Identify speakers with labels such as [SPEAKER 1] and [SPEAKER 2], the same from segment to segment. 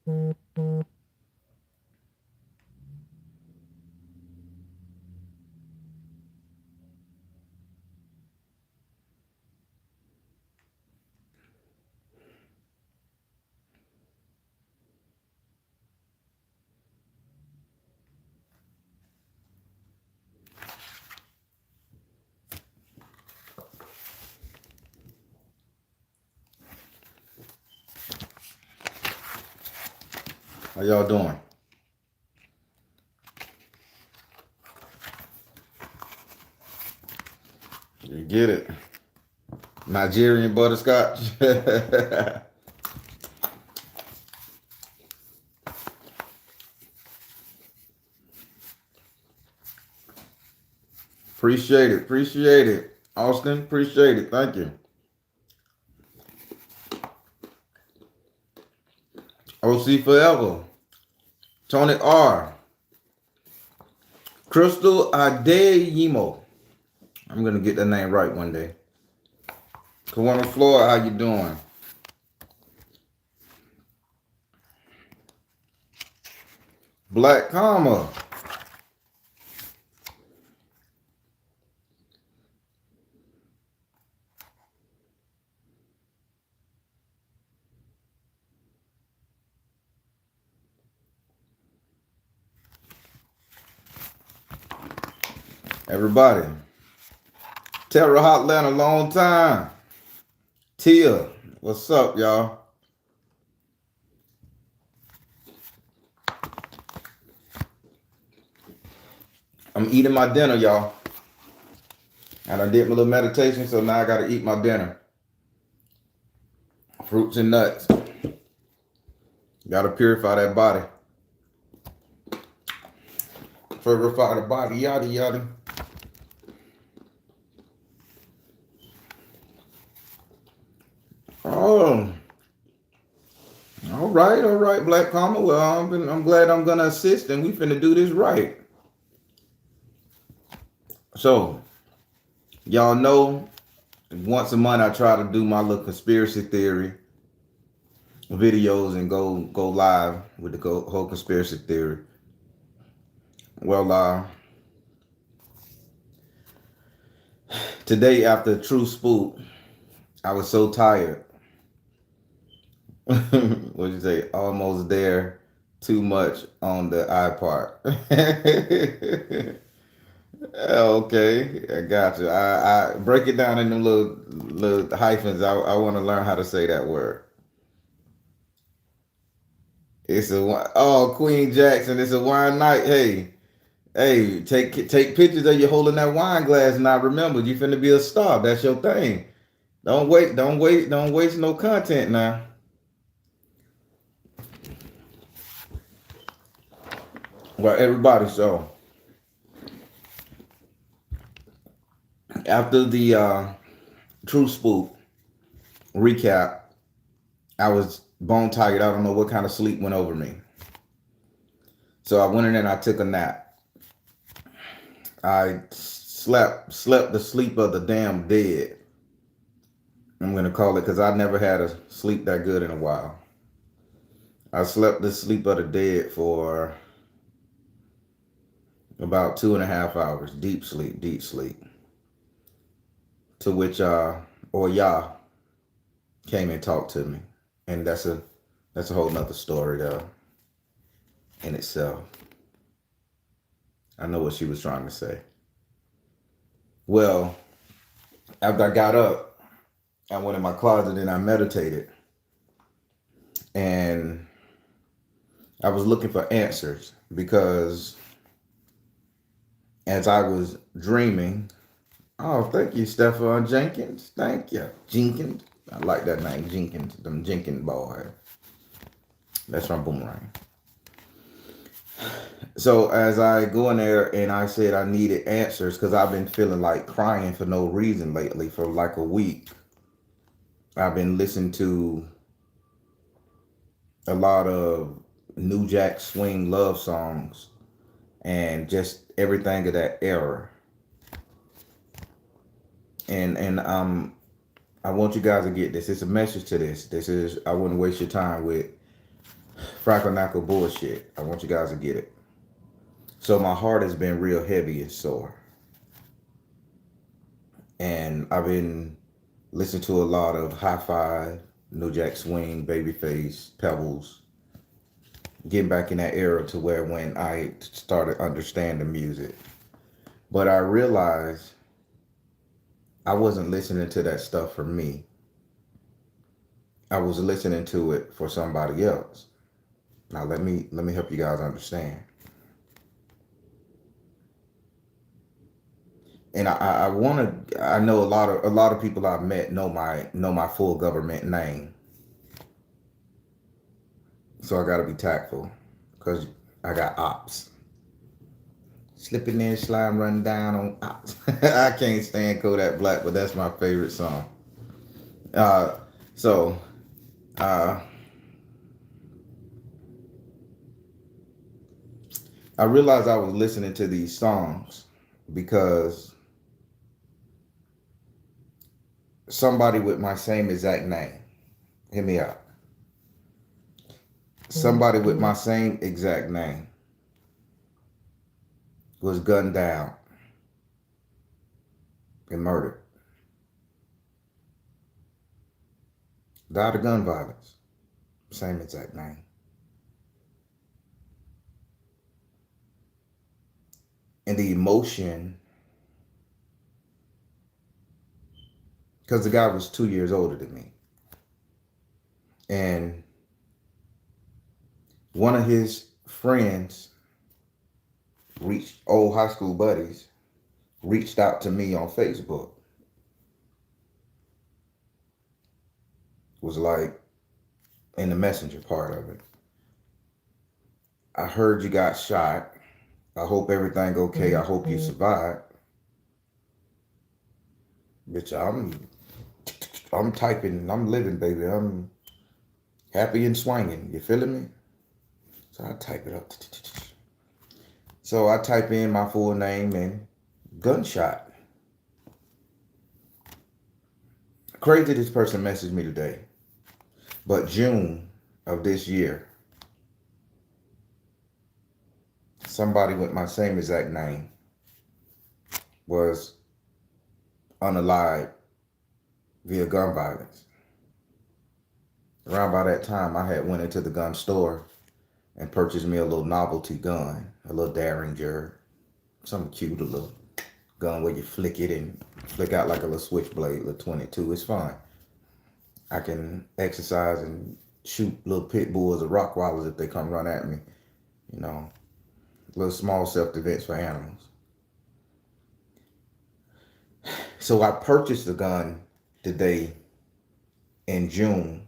[SPEAKER 1] How y'all doing? You get it. Nigerian butterscotch. Appreciate it. Appreciate it. Austin, appreciate it. Thank you. OC Forever. Tony R. Crystal Adeyemo. I'm going to get that name right one day. Kawana Floyd, how you doing? Black Comma. Everybody. Terra Hotland a long time. Tia, what's up, y'all? I'm eating my dinner, y'all. And I did my little meditation, so now I got to eat my dinner. Fruits and nuts. Got to purify that body. Purify the body, yada, yada. Oh. All right, Black Comma. Well, I'm glad I'm going to assist, and we finna do this right. So, y'all know, once a month I try to do my little conspiracy theory videos and go live with the whole conspiracy theory. Well, today after True Spook, I was so tired. What'd you say? Almost there. Too much on the I part. Okay, I got you. I break it down in them little hyphens. I want to learn how to say that word. It's Queen Jackson. It's a wine night. Hey, take pictures of you holding that wine glass. And I remember you finna be a star. That's your thing. Don't waste no content now. Well, everybody, so after the True Spook recap, I was bone tired. I don't know what kind of sleep went over me. So I went in and I took a nap. I slept the sleep of the damn dead. I'm going to call it, because I never had a sleep that good in a while. I slept the sleep of the dead for about 2.5 hours. Deep sleep. To which Oya came and talked to me. And that's a whole nother story though in itself. I know what she was trying to say. Well, after I got up, I went in my closet and I meditated. And I was looking for answers, because as I was dreaming, oh, thank you, Stefan Jenkins. Thank you, Jenkins. I like that name, Jenkins. Them Jenkins boy. That's from Boomerang. So as I go in there and I said I needed answers, because I've been feeling like crying for no reason lately for like a week. I've been listening to a lot of New Jack Swing love songs and just everything of that era. And I want you guys to get this. It's a message to this. I wouldn't waste your time with Frackle knackle bullshit. I want you guys to get it. So my heart has been real heavy and sore. And I've been listening to a lot of High Five, New Jack Swing, Babyface, Pebbles, getting back in that era to where when I started understanding music. But I realized I wasn't listening to that stuff for me. I was listening to it for somebody else. Now let me help you guys understand. And I want to. I know a lot of people I've met know my full government name, so I got to be tactful because I got ops slipping in, slime, running down on ops. I can't stand Kodak Black, but that's my favorite song. Uh, so uh, I realized I was listening to these songs because somebody with my same exact name, hear me out. Somebody with my same exact name was gunned down and murdered. Died of gun violence. Same exact name. And the emotion, because the guy was 2 years older than me. And one of his friends old high school buddies, reached out to me on Facebook. Was like, in the messenger part of it, I heard you got shot. I hope everything okay. I hope you survived. Bitch, I'm typing, I'm living, baby. I'm happy and swinging. You feeling me? So I type it up. So I type in my full name and gunshot. Crazy this person messaged me today. But June of this year, somebody with my same exact name was unalived via gun violence. Around by that time, I had went into the gun store and purchased me a little novelty gun, a little Derringer, some cute little gun where you flick it and flick out like a little switchblade, little 22. It's fun. I can exercise and shoot little pit bulls or Rottweilers if they come run at me. You know, little small self-defense for animals. So I purchased the gun the day in June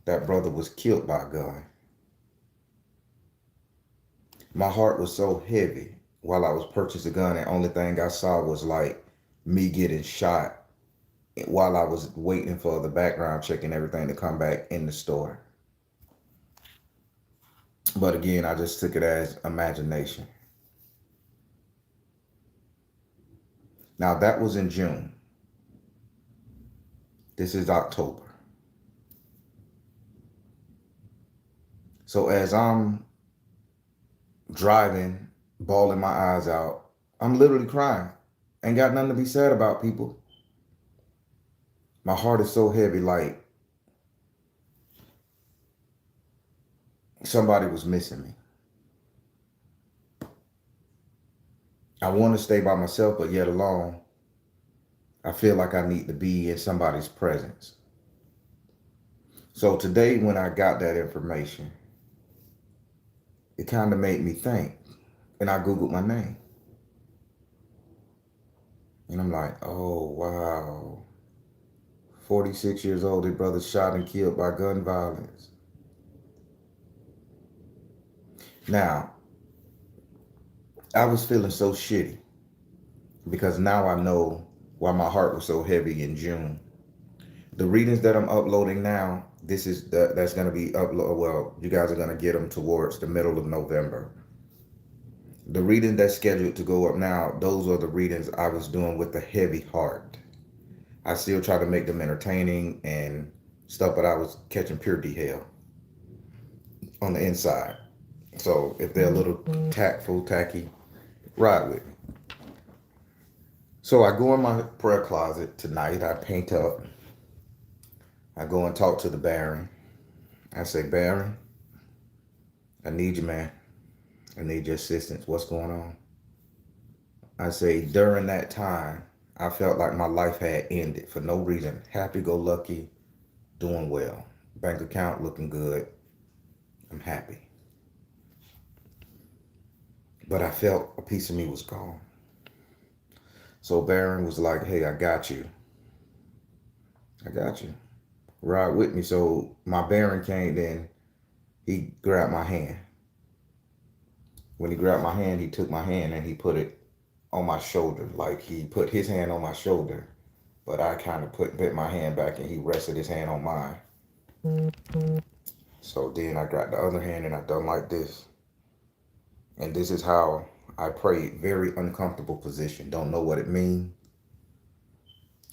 [SPEAKER 1] that brother was killed by a gun. My heart was so heavy while I was purchasing the gun, and the only thing I saw was like me getting shot while I was waiting for the background check and everything to come back in the store. But again, I just took it as imagination. Now that was in June. This is October. So as I'm driving, bawling my eyes out, I'm literally crying. Ain't got nothing to be sad about, people. My heart is so heavy, like somebody was missing me. I want to stay by myself, but yet alone, I feel like I need to be in somebody's presence. So today, when I got that information, it kind of made me think, and I Googled my name. And I'm like, oh, wow. 46 years old, his brother shot and killed by gun violence. Now, I was feeling so shitty because now I know why my heart was so heavy in June. The readings that I'm uploading now, that's going to be uploaded. Well, you guys are going to get them towards the middle of November. The reading that's scheduled to go up now, those are the readings I was doing with a heavy heart. I still try to make them entertaining and stuff, but I was catching pure D hell. on the inside. So if they're a little tactful, tacky, ride with me. So I go in my prayer closet tonight. I paint up. I go and talk to the Baron. I say, Baron, I need you, man. I need your assistance. What's going on? I say, during that time, I felt like my life had ended for no reason. Happy-go-lucky, doing well. Bank account looking good. I'm happy. But I felt a piece of me was gone. So Baron was like, hey, I got you. I got you. Ride with me. So my Baron came in. He grabbed my hand. When he grabbed my hand, he took my hand and he put it on my shoulder. Like he put his hand on my shoulder, but I kind of bit my hand back and he rested his hand on mine. So then I got the other hand and I done like this. And this is how I prayed. Very uncomfortable position. Don't know what it means.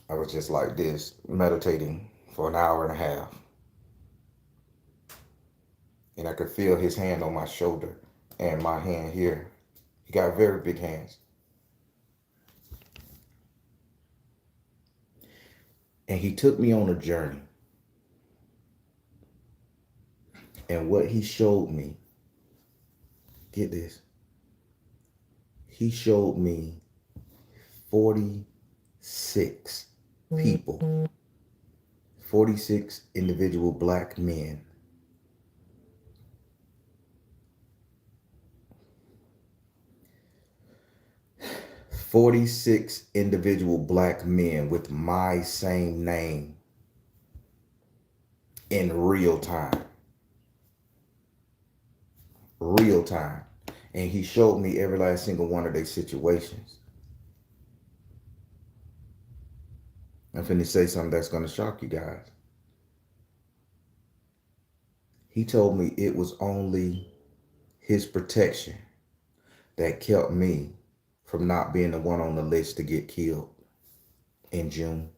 [SPEAKER 1] I was just like this, meditating for an hour and a half. And I could feel his hand on my shoulder and my hand here. He got very big hands. And he took me on a journey. And what he showed me, get this, he showed me 46 people, 46 individual black men. 46 individual black men with my same name in real time. Real time. And he showed me every last single one of their situations. I'm finna say something that's gonna shock you guys. He told me it was only his protection that kept me from not being the one on the list to get killed in June.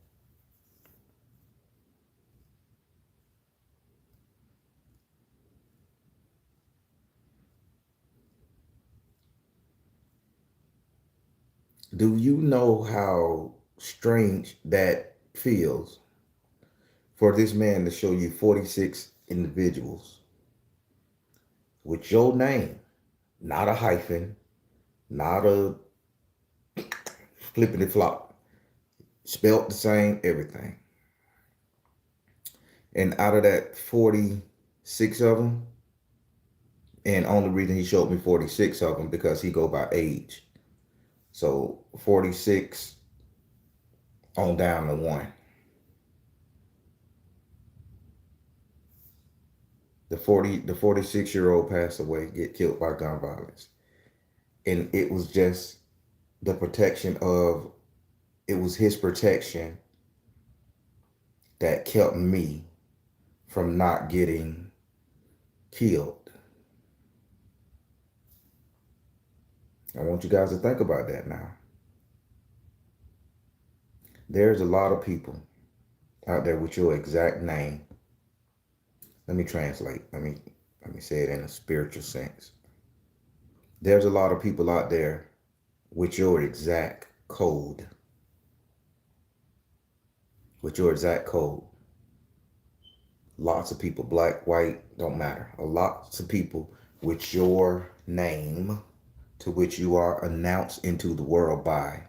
[SPEAKER 1] Do you know how strange that feels for this man to show you 46 individuals with your name, not a hyphen, not a flippity flop, spelt the same, everything. And out of that 46 of them, and only reason he showed me 46 of them because he go by age. So 46 on down to one. The 46-year-old passed away, get killed by gun violence. And it was just the protection of, it was his protection that kept me from not getting killed. I want you guys to think about that now. There's a lot of people out there with your exact name. Let me translate. Let me say it in a spiritual sense. There's a lot of people out there with your exact code. With your exact code. Lots of people, black, white, don't matter. Lots of people with your name to which you are announced into the world by.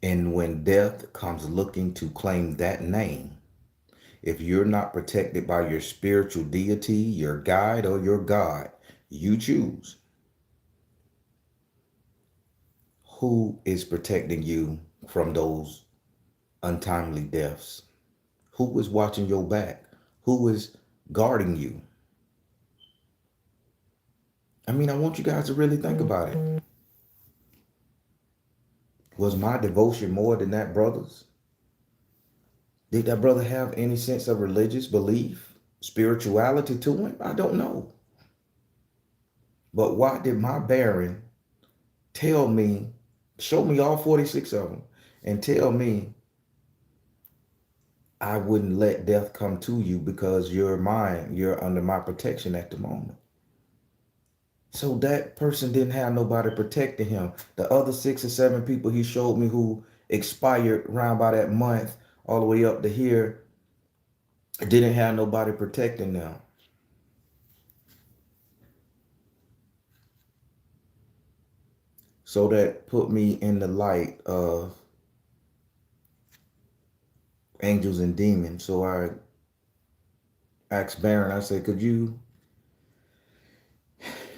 [SPEAKER 1] And when death comes looking to claim that name, if you're not protected by your spiritual deity, your guide, or your God, you choose. Who is protecting you from those untimely deaths? Who is watching your back? Who is guarding you? I mean, I want you guys to really think about it. Was my devotion more than that brother's? Did that brother have any sense of religious belief, spirituality to him? I don't know. But why did my Baron tell me, show me all 46 of them, and tell me I wouldn't let death come to you because you're mine. You're under my protection at the moment. So that person didn't have nobody protecting him. The other 6 or 7 people he showed me who expired around by that month, all the way up to here, didn't have nobody protecting them. So that put me in the light of angels and demons. So I asked Baron, I said, could you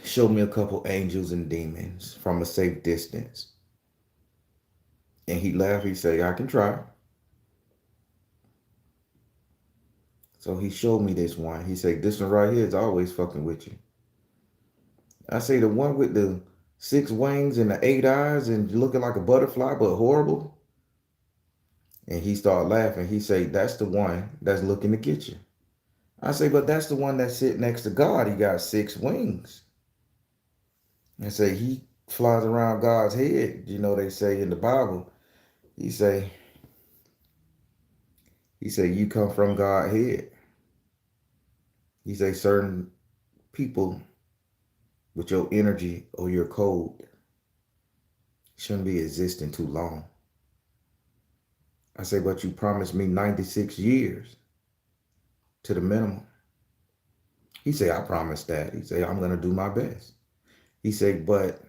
[SPEAKER 1] show me a couple angels and demons from a safe distance? And he laughed. He said, I can try. So he showed me this one. He said, this one right here is always fucking with you. I say the one with the 6 wings and the 8 eyes and looking like a butterfly, but horrible. And he started laughing. He say, that's the one that's looking to get you. I say, but that's the one that sit next to God. He got 6 wings. I say, he flies around God's head. You know, they say in the Bible, he say, you come from God's head. He say certain people with your energy or your code shouldn't be existing too long. I say, but you promised me 96 years to the minimum. He say, I promised that. He say, I'm going to do my best. He say, but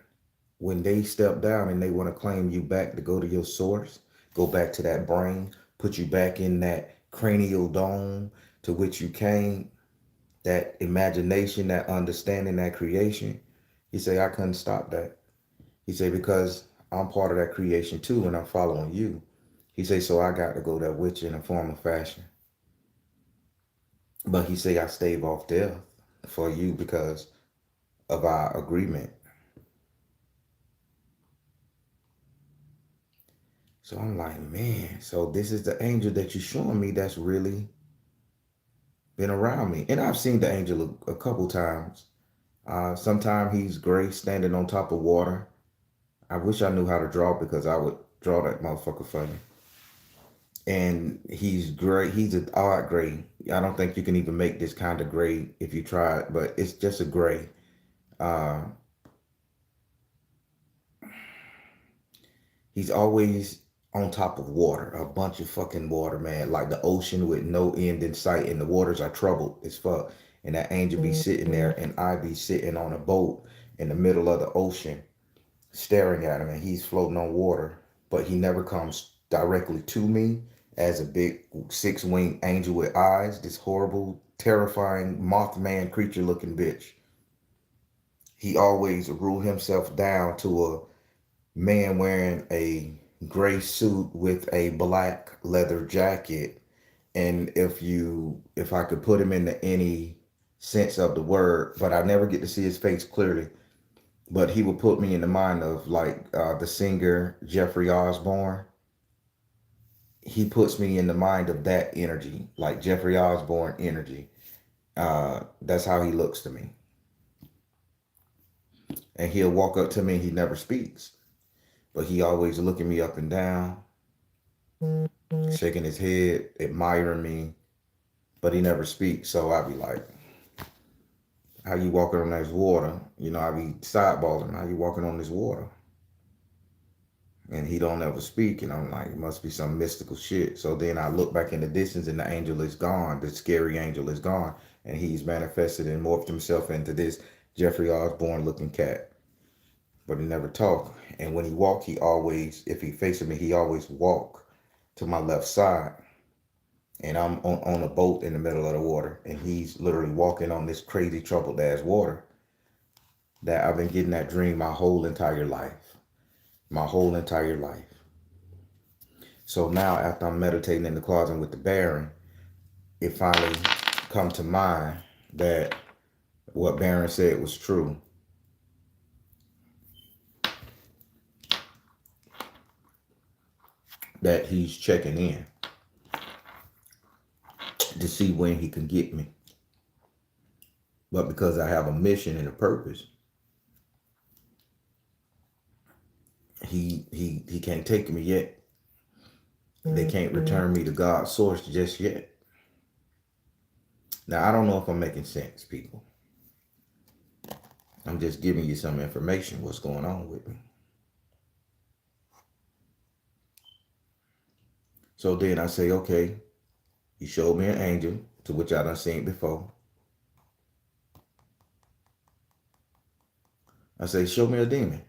[SPEAKER 1] when they step down and they want to claim you back to go to your source, go back to that brain, put you back in that cranial dome to which you came, that imagination, that understanding, that creation. He say, I couldn't stop that. He say, because I'm part of that creation too, and I'm following you. He say, so I got to go there with you in a form of fashion. But he say, I stave off death for you because of our agreement. So I'm like, man, so this is the angel that you're showing me that's really been around me. And I've seen the angel a couple times. Sometimes he's gray standing on top of water. I wish I knew how to draw because I would draw that motherfucker funny. And he's gray. He's an odd gray. I don't think you can even make this kind of gray if you try it, but it's just a gray. Uh, he's always on top of water, a bunch of fucking water, man. Like the ocean with no end in sight, and the waters are troubled as fuck. And that angel be sitting there, and I be sitting on a boat in the middle of the ocean, staring at him, and he's floating on water, but he never comes directly to me as a big 6-winged angel with eyes, this horrible, terrifying Mothman creature looking bitch. He always ruled himself down to a man wearing a gray suit with a black leather jacket. And if I could put him into any sense of the word, but I never get to see his face clearly, but he would put me in the mind of like the singer Jeffrey Osborne. He puts me in the mind of that energy, like Jeffrey Osborne energy. That's how he looks to me. And he'll walk up to me and he never speaks, but he always looking me up and down, shaking his head, admiring me, but he never speaks. So I be like, how you walking on this water? You know, I be sideballing, how you walking on this water? And he don't ever speak, and I'm like, it must be some mystical shit. So then I look back in the distance and the angel is gone. The scary angel is gone. And he's manifested and morphed himself into this Jeffrey Osborne looking cat. But he never talked. And when he walked, he always, if he facing me, he always walk to my left side. And I'm on a boat in the middle of the water. And he's literally walking on this crazy troubled ass water that I've been getting that dream my whole entire life. My whole entire life. So now after I'm meditating in the closet with the Baron, it finally come to mind that what Baron said was true. That he's checking in to see when he can get me. But because I have a mission and a purpose, he can't take me yet. They can't return me to God's source just yet. Now, I don't know if I'm making sense, people. I'm just giving you some information, what's going on with me. So then I say, okay, you showed me an angel, to which I done seen before. I say, show me a demon.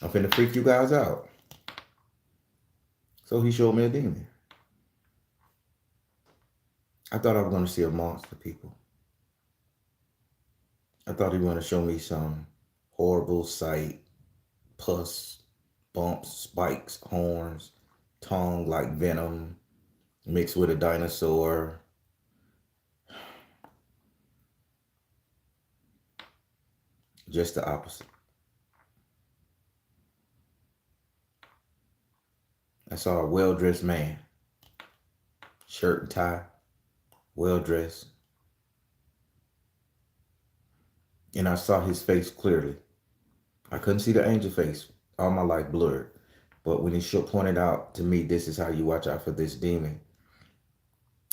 [SPEAKER 1] I'm finna freak you guys out. So he showed me a demon. I thought I was going to see a monster, people. I thought he was going to show me some horrible sight, pus, bumps, spikes, horns, tongue like venom, mixed with a dinosaur. Just the opposite. I saw a well-dressed man, shirt and tie, well-dressed. And I saw his face clearly. I couldn't see the angel face. All my life blurred. But when he pointed out to me, this is how you watch out for this demon.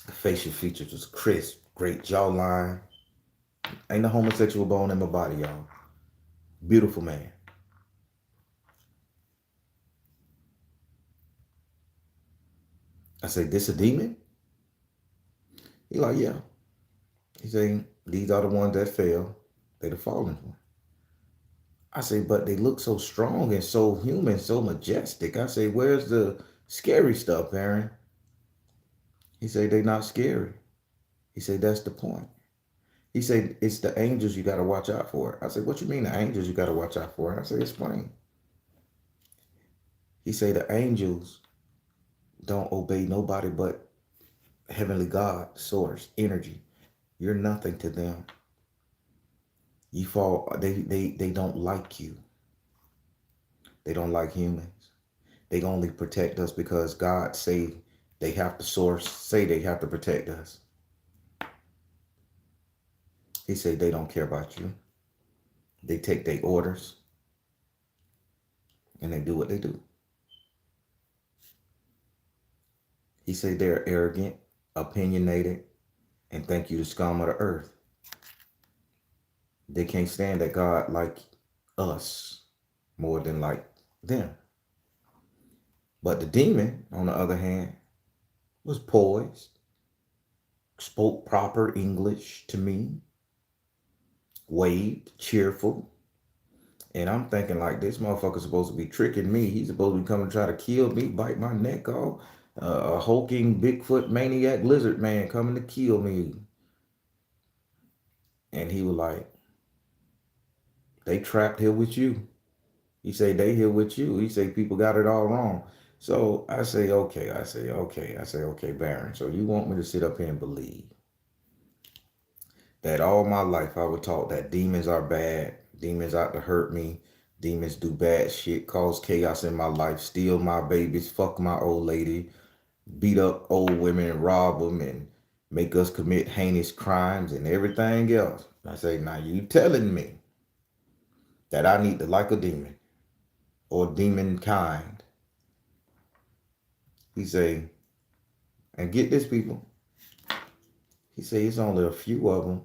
[SPEAKER 1] The facial features was crisp, great jawline. Ain't a homosexual bone in my body, y'all. Beautiful man. I said, this a demon? He like, yeah. He said, these are the ones that fell. They the fallen one. I say, but they look so strong and so human, so majestic. I say, where's the scary stuff, Aaron? He said, they not scary. He said, that's the point. He said, it's the angels you got to watch out for. I said, what you mean the angels you got to watch out for? I said, explain. He said, the angels don't obey nobody but heavenly God, source, energy. You're nothing to them. You fall, they don't like you. They don't like humans. They only protect us because God say they have to source, say they have to protect us. He said they don't care about you. They take their orders and they do what they do. He said they're arrogant, opinionated, and think you the scum of the earth. They can't stand that God like us more than like them. But the demon, on the other hand, was poised, spoke proper English to me, waved, cheerful. And I'm thinking like, this motherfucker's supposed to be tricking me. He's supposed to be coming to try to kill me, bite my neck off. A hulking Bigfoot maniac lizard man coming to kill me. And he was like, they trapped here with you. He say they here with you. He say people got it all wrong. So I say, okay. I say, okay, Baron. So you want me to sit up here and believe that all my life I was taught that demons are bad, demons out to hurt me, demons do bad shit, cause chaos in my life, steal my babies, fuck my old lady, beat up old women, rob them, and make us commit heinous crimes and everything else. I say, now you telling me that I need to like a demon or demon kind. He say, and get this, people. He say it's only a few of them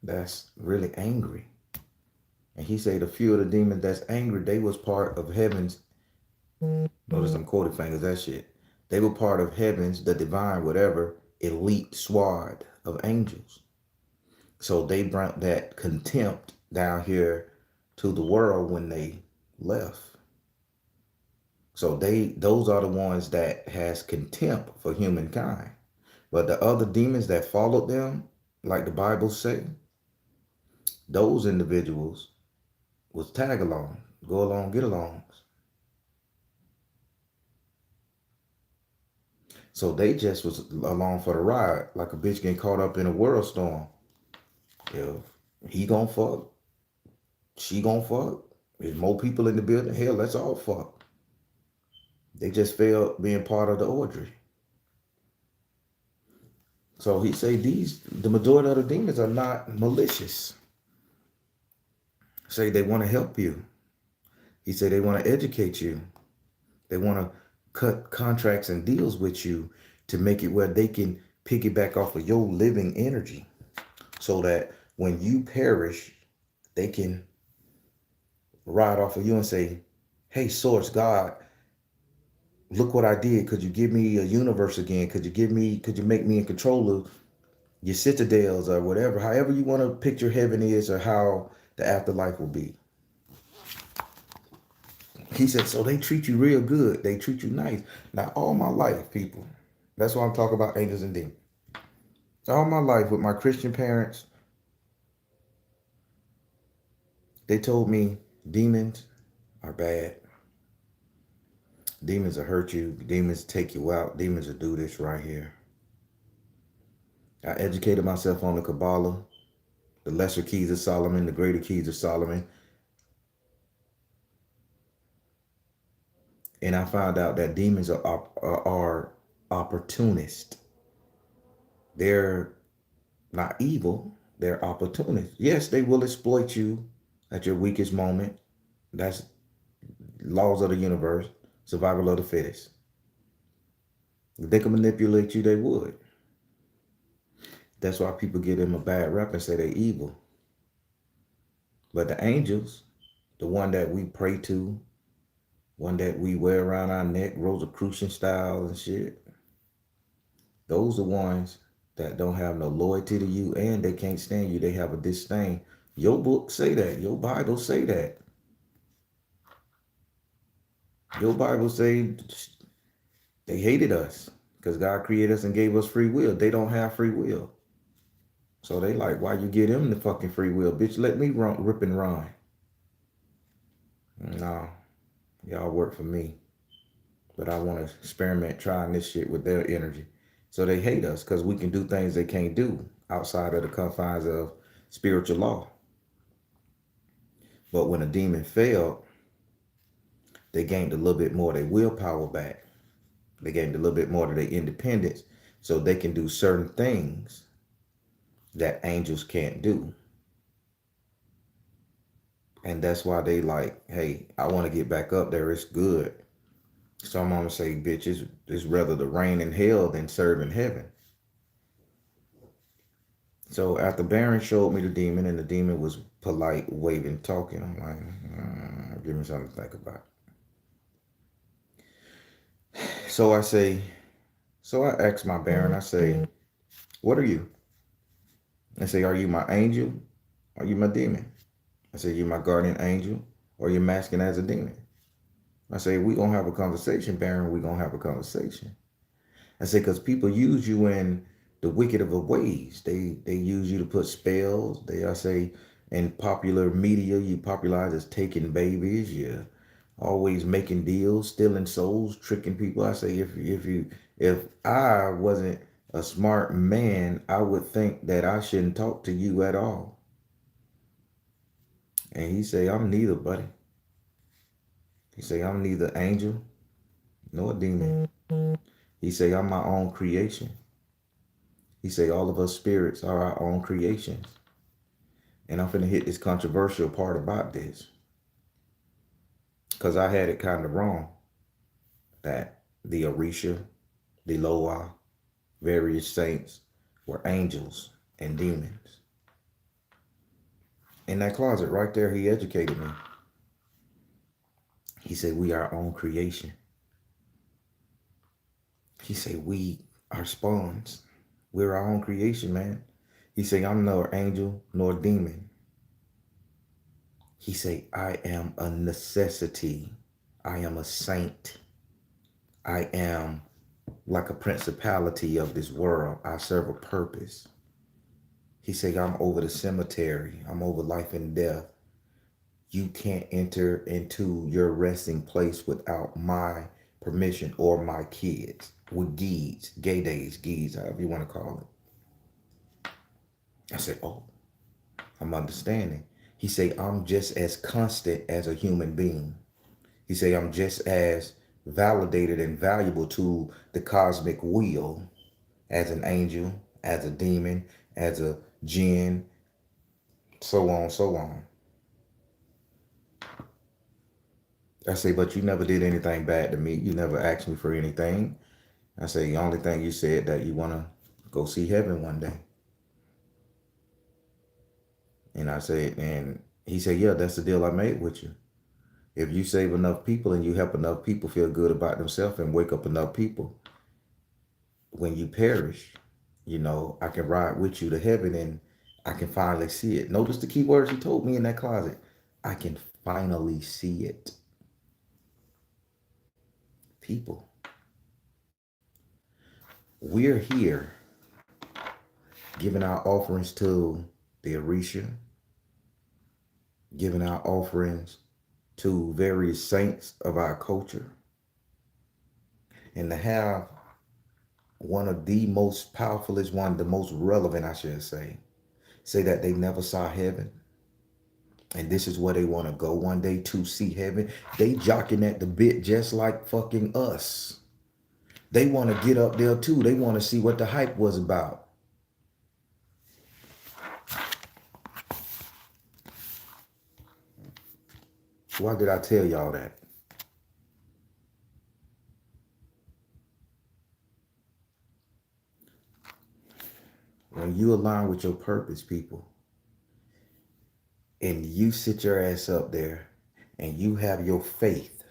[SPEAKER 1] that's really angry. And he say the few of the demons that's angry, they was part of heaven's, notice I'm quoting fingers, that shit. They were part of heaven's, the divine, whatever, elite squad of angels. So they brought that contempt down here to the world when they left. So those are the ones that has contempt for humankind. But the other demons that followed them, like the Bible say, those individuals was tag along, go along, get along. So they just was along for the ride, like a bitch getting caught up in a world storm. If he gonna fuck, she gonna fuck. There's more people in the building. Hell, let's all fuck. They just failed being part of the orgy. So he say the majority of the demons are not malicious. Say they want to help you. He said they want to educate you. They want to cut contracts and deals with you to make it where they can piggyback off of your living energy so that when you perish, they can ride off of you and say, hey, source God, look what I did. Could you give me a universe again? Could you make me in control of your citadels or whatever, however you want to picture heaven is or how the afterlife will be. He said, so they treat you real good. They treat you nice. Now, all my life, people, that's why I'm talking about angels and demons. All my life with my Christian parents, they told me demons are bad. Demons will hurt you. Demons take you out. Demons will do this right here. I educated myself on the Kabbalah, the lesser keys of Solomon, the greater keys of Solomon. And I found out that demons are opportunists. They're not evil. They're opportunists. Yes, they will exploit you at your weakest moment. That's laws of the universe, survival of the fittest. If they can manipulate you, they would. That's why people give them a bad rep and say they're evil. But the angels, the one that we pray to, one that we wear around our neck, Rosicrucian style and shit, those are ones that don't have no loyalty to you and they can't stand you. They have a disdain. Your book say that. Your Bible say that. Your Bible say they hated us because God created us and gave us free will. They don't have free will. So they like, why you give them the fucking free will? Bitch, let me rip and run. No, y'all work for me. But I want to experiment trying this shit with their energy. So they hate us because we can do things they can't do outside of the confines of spiritual law. But when a demon failed, they gained a little bit more of their willpower back. They gained a little bit more of their independence so they can do certain things that angels can't do. And that's why they like, hey, I want to get back up there. It's good. So I'm going to say, bitch, it's rather the reign in hell than serve in heaven. So after Baron showed me the demon and the demon was polite, waving, talking, I'm like, give me something to think about. So I asked my Baron, I say, what are you? I say, are you my angel? Are you my demon? I say, you my guardian angel or you're masking as a demon? I say, we gonna have a conversation, Baron, we gonna have a conversation. I say, because people use you in the wicked of ways. They use you to put spells. I say, in popular media, you popularize as taking babies. You're always making deals, stealing souls, tricking people. I say, if I wasn't a smart man, I would think that I shouldn't talk to you at all. And he say, I'm neither, buddy. He say, I'm neither angel nor demon. He say, I'm my own creation. He say, all of us spirits are our own creations. And I'm finna hit this controversial part about this. Because I had it kind of wrong. That the Orisha, the Loa, various saints were angels and demons. In that closet right there, he educated me. He said, we are our own creation. He said, we are spawns. We're our own creation, man. He said, I'm nor angel nor demon. He said, I am a necessity. I am a saint. I am like a principality of this world. I serve a purpose. He said, I'm over the cemetery. I'm over life and death. You can't enter into your resting place without my permission or my kids. With geeds, gay days, geeds, however you want to call it. I said, oh, I'm understanding. He said, I'm just as constant as a human being. He said, I'm just as validated and valuable to the cosmic wheel as an angel, as a demon, as a jinn, so on, so on. I say, but you never did anything bad to me. You never asked me for anything. I say, the only thing you said that you want to go see heaven one day. And I said, and he said, yeah, that's the deal I made with you. If you save enough people and you help enough people feel good about themselves and wake up enough people, when you perish, I can ride with you to heaven and I can finally see it. Notice the key words he told me in that closet. I can finally see it. People, we're here giving our offerings to the Orisha, giving our offerings to various saints of our culture, and to have one of the most powerful is one, the most relevant, I should say that they never saw heaven. And this is where they want to go one day to see heaven. They jocking at the bit just like fucking us. They want to get up there too. They want to see what the hype was about. Why did I tell y'all that? When you align with your purpose, people, and you sit your ass up there and you have your faith.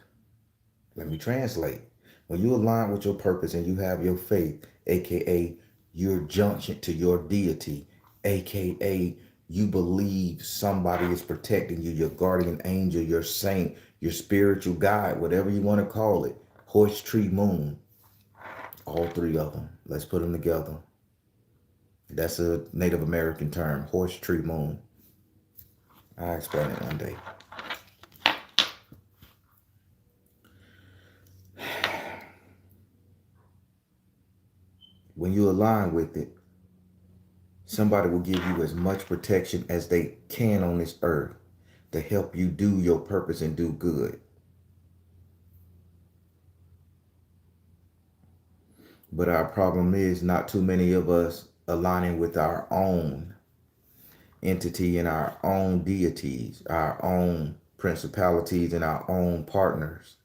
[SPEAKER 1] Let me translate. When you align with your purpose and you have your faith, aka your junction to your deity, aka you believe somebody is protecting you, your guardian angel, your saint, your spiritual guide, whatever you want to call it, horse, tree, moon, all three of them. Let's put them together. That's a Native American term, horse, tree, moon. I'll explain it one day. When you align with it, somebody will give you as much protection as they can on this earth to help you do your purpose and do good. But our problem is not too many of us aligning with our own entity and our own deities, our own principalities and our own partners.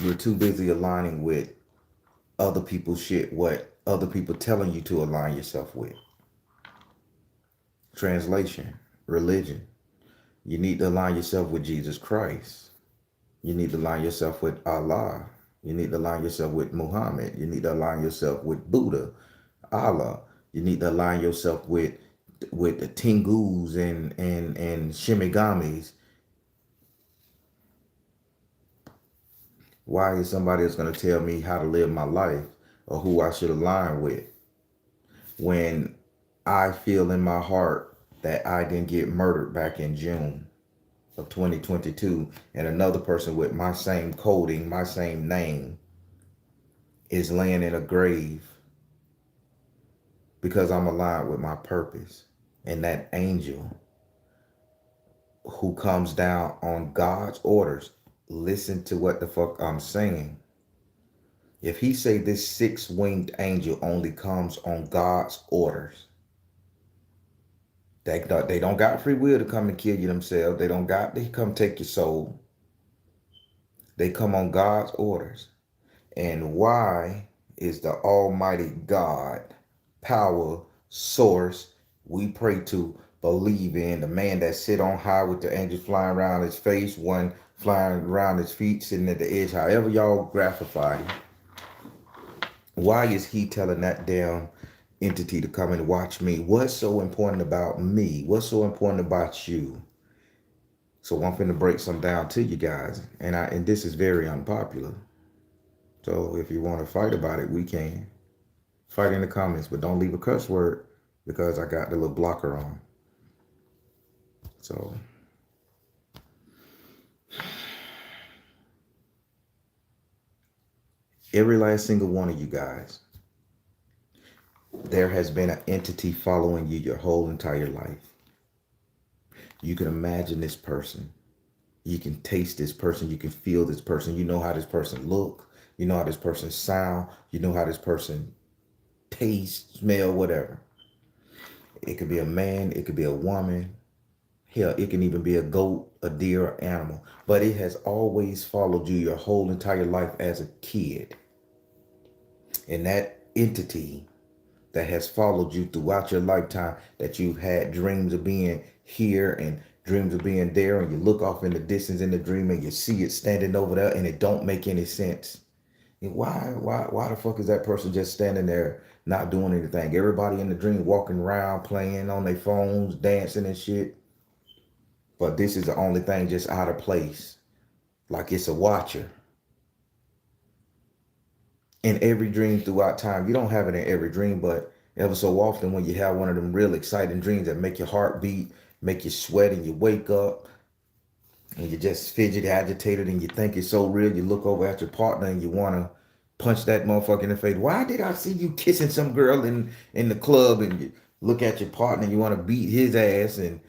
[SPEAKER 1] We're too busy aligning with other people's shit, what other people telling you to align yourself with. Translation, religion. You need to align yourself with Jesus Christ. You need to align yourself with Allah. You need to align yourself with Muhammad. You need to align yourself with Buddha, Allah. You need to align yourself with the Tengus and Shimigamis. Why is somebody that's going to tell me how to live my life or who I should align with when I feel in my heart that I didn't get murdered back in June of 2022 and another person with my same coding, my same name is laying in a grave because I'm aligned with my purpose? And that angel who comes down on God's orders, listen to what the fuck I'm saying. If he say this six-winged angel only comes on God's orders, they don't got free will to come and kill you themselves. They don't got to come take your soul. They come on God's orders. And why is the Almighty God, power, source we pray to, believe in, the man that sit on high with the angels flying around his face, one flying around his feet, sitting at the edge, however y'all graphify him? Why is he telling that damn entity to come and watch me? What's so important about me? What's so important about you? So I'm finna break some down to you guys. And this is very unpopular. So if you want to fight about it, we can. Fight in the comments, but don't leave a cuss word because I got the little blocker on. So every last single one of you guys, there has been an entity following you your whole entire life. You can imagine this person. You can taste this person. You can feel this person. You know how this person look. You know how this person sound. You know how this person taste, smell, whatever. It could be a man. It could be a woman. Hell, it can even be a goat, a deer, or animal. But it has always followed you your whole entire life as a kid. And that entity that has followed you throughout your lifetime, that you've had dreams of being here and dreams of being there, and you look off in the distance in the dream and you see it standing over there and it don't make any sense. And why the fuck is that person just standing there not doing anything? Everybody in the dream walking around, playing on their phones, dancing and shit. But this is the only thing just out of place. Like it's a watcher. In every dream throughout time. You don't have it in every dream, but ever so often when you have one of them real exciting dreams that make your heart beat, make you sweat, and you wake up and you just fidget agitated and you think it's so real, you look over at your partner and you want to punch that motherfucker in the face. Why did I see you kissing some girl in the club? And you look at your partner and you want to beat his ass and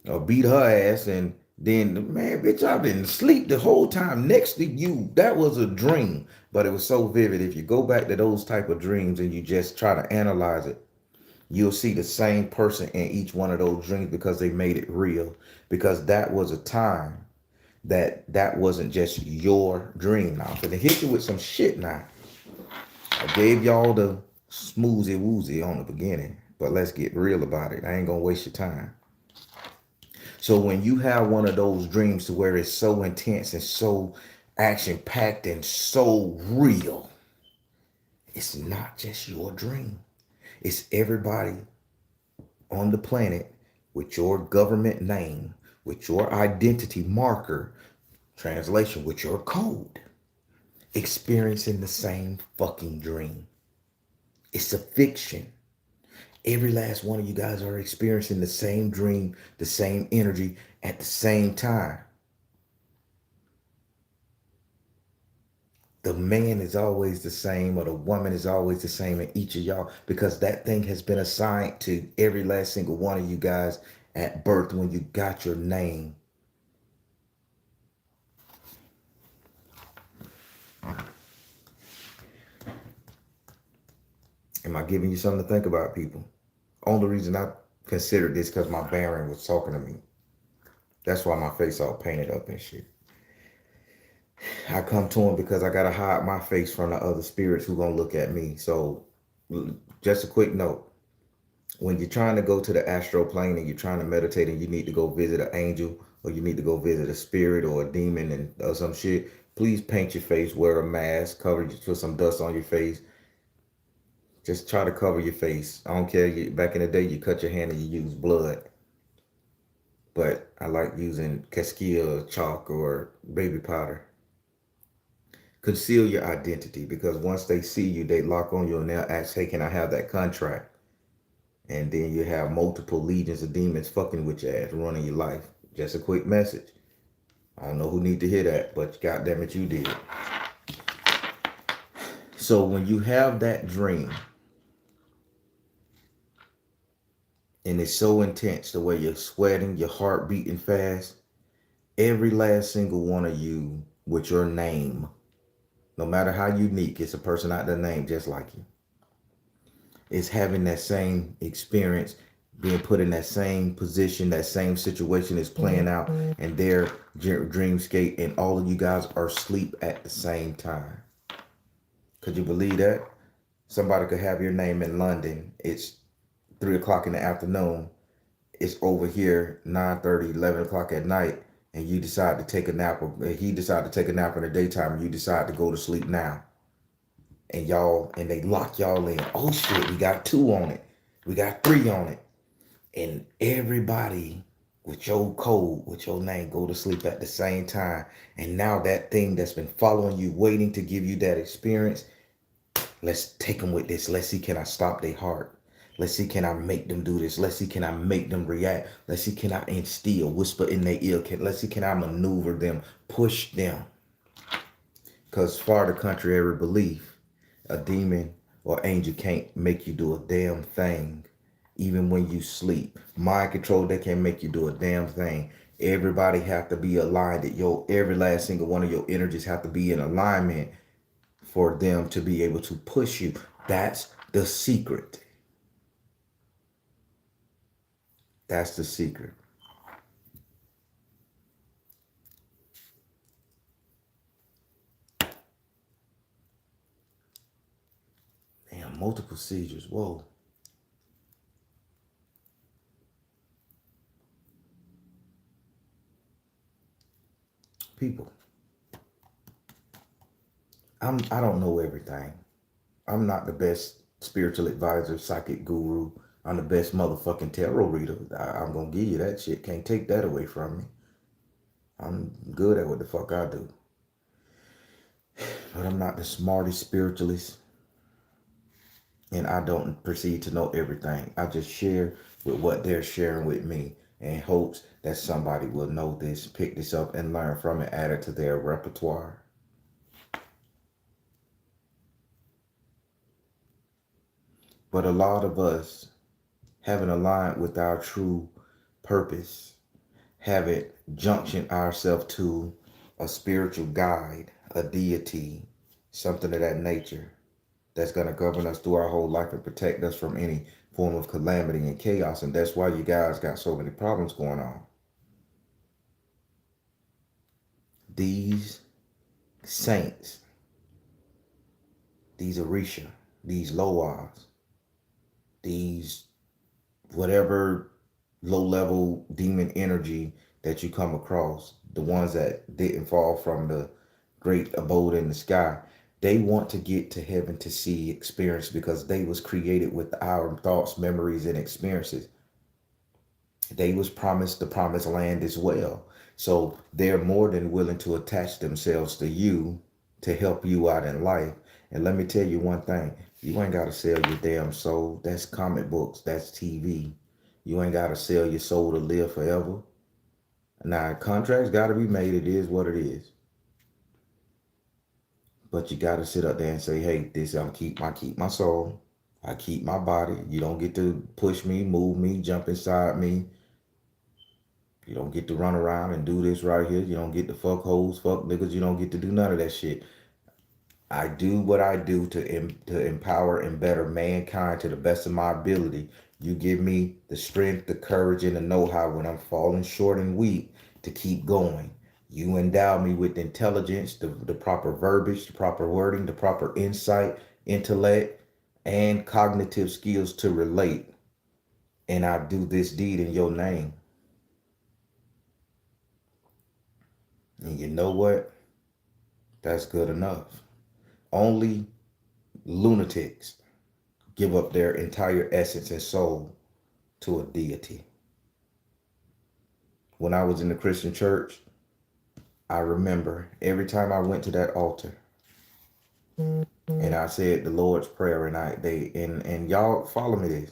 [SPEAKER 1] or beat her ass, and then, man, bitch, I've been asleep the whole time next to you. That was a dream, but it was so vivid. If you go back to those type of dreams and you just try to analyze it, you'll see the same person in each one of those dreams because they made it real. Because that was a time that wasn't just your dream. Now, I'm gonna hit you with some shit now. I gave y'all the smoozy woozy on the beginning, but let's get real about it. I ain't gonna waste your time. So when you have one of those dreams to where it's so intense and so action packed and so real, it's not just your dream. It's everybody on the planet with your government name, with your identity marker, translation, with your code, experiencing the same fucking dream. It's a fiction. Every last one of you guys are experiencing the same dream, the same energy at the same time. The man is always the same or the woman is always the same in each of y'all because that thing has been assigned to every last single one of you guys at birth when you got your name. Am I giving you something to think about, people? Only reason I considered this because my Baron was talking to me. That's why my face all painted up and shit. I come to him because I gotta hide my face from the other spirits who gonna look at me. So just a quick note. When you're trying to go to the astral plane and you're trying to meditate and you need to go visit an angel or you need to go visit a spirit or a demon and or some shit, please paint your face, wear a mask, put some dust on your face. Just try to cover your face. I don't care. Back in the day, you cut your hand and you use blood. But I like using Castile chalk or baby powder. Conceal your identity because once they see you, they lock on you and they'll ask, hey, can I have that contract? And then you have multiple legions of demons fucking with your ass, running your life. Just a quick message. I don't know who need to hear that, but goddamn it, you did. So when you have that dream, and it's so intense, the way you're sweating, your heart beating fast, every last single one of you with your name, no matter how unique, it's a person out there named just like you, is having that same experience, being put in that same position, that same situation is playing out in their dreamscape, and all of you guys are asleep at the same time. Could you believe that? Somebody could have your name in London. It's 3 o'clock in the afternoon. It's over here 9:30, 11 o'clock at night, and you decide to take a nap, or he decided to take a nap in the daytime, and you decide to go to sleep now. And they lock y'all in. Oh shit, we got 2 on it. We got 3 on it. And everybody with your code, with your name, go to sleep at the same time. And now that thing that's been following you, waiting to give you that experience, let's take them with this. Let's see, can I stop their heart? Let's see, can I make them do this? Let's see, can I make them react? Let's see, can I instill, whisper in their ear? Let's see, can I maneuver them, push them? Because far the contrary belief, a demon or angel can't make you do a damn thing. Even when you sleep, mind control, they can't make you do a damn thing. Everybody have to be aligned. Every last single one of your energies have to be in alignment for them to be able to push you. That's the secret. That's the secret. procedures. Whoa. People, I don't know everything. I'm not the best spiritual advisor, psychic guru. I'm the best motherfucking tarot reader. I'm gonna give you that shit. Can't take that away from me. I'm good at what the fuck I do. But I'm not the smartest spiritualist, and I don't proceed to know everything. I just share with what they're sharing with me in hopes that somebody will know this, pick this up, and learn from it, add it to their repertoire. But a lot of us haven't aligned with our true purpose, haven't junctioned ourselves to a spiritual guide, a deity, something of that nature that's going to govern us through our whole life and protect us from any form of calamity and chaos. And that's why you guys got so many problems going on. These saints, these Orisha, these Loas, these whatever low-level demon energy that you come across, the ones that didn't fall from the great abode in the sky, they want to get to heaven to see experience because they was created with our thoughts, memories, and experiences. They was promised the promised land as well. So they're more than willing to attach themselves to you to help you out in life. And let me tell you one thing, you ain't got to sell your damn soul. That's comic books, that's TV. You ain't got to sell your soul to live forever. Now, contracts got to be made. It is what it is. But you got to sit up there and say, hey, this I keep my soul. I keep my body. You don't get to push me, move me, jump inside me. You don't get to run around and do this right here. You don't get to fuck hoes, fuck niggas. You don't get to do none of that shit. I do what I do to empower and better mankind to the best of my ability. You give me the strength, the courage, and the know-how when I'm falling short and weak to keep going. You endow me with intelligence, the proper verbiage, the proper wording, the proper insight, intellect, and cognitive skills to relate. And I do this deed in your name. And you know what? That's good enough. Only lunatics give up their entire essence and soul to a deity. When I was in the Christian church, I remember every time I went to that altar and I said the Lord's Prayer and y'all follow me this.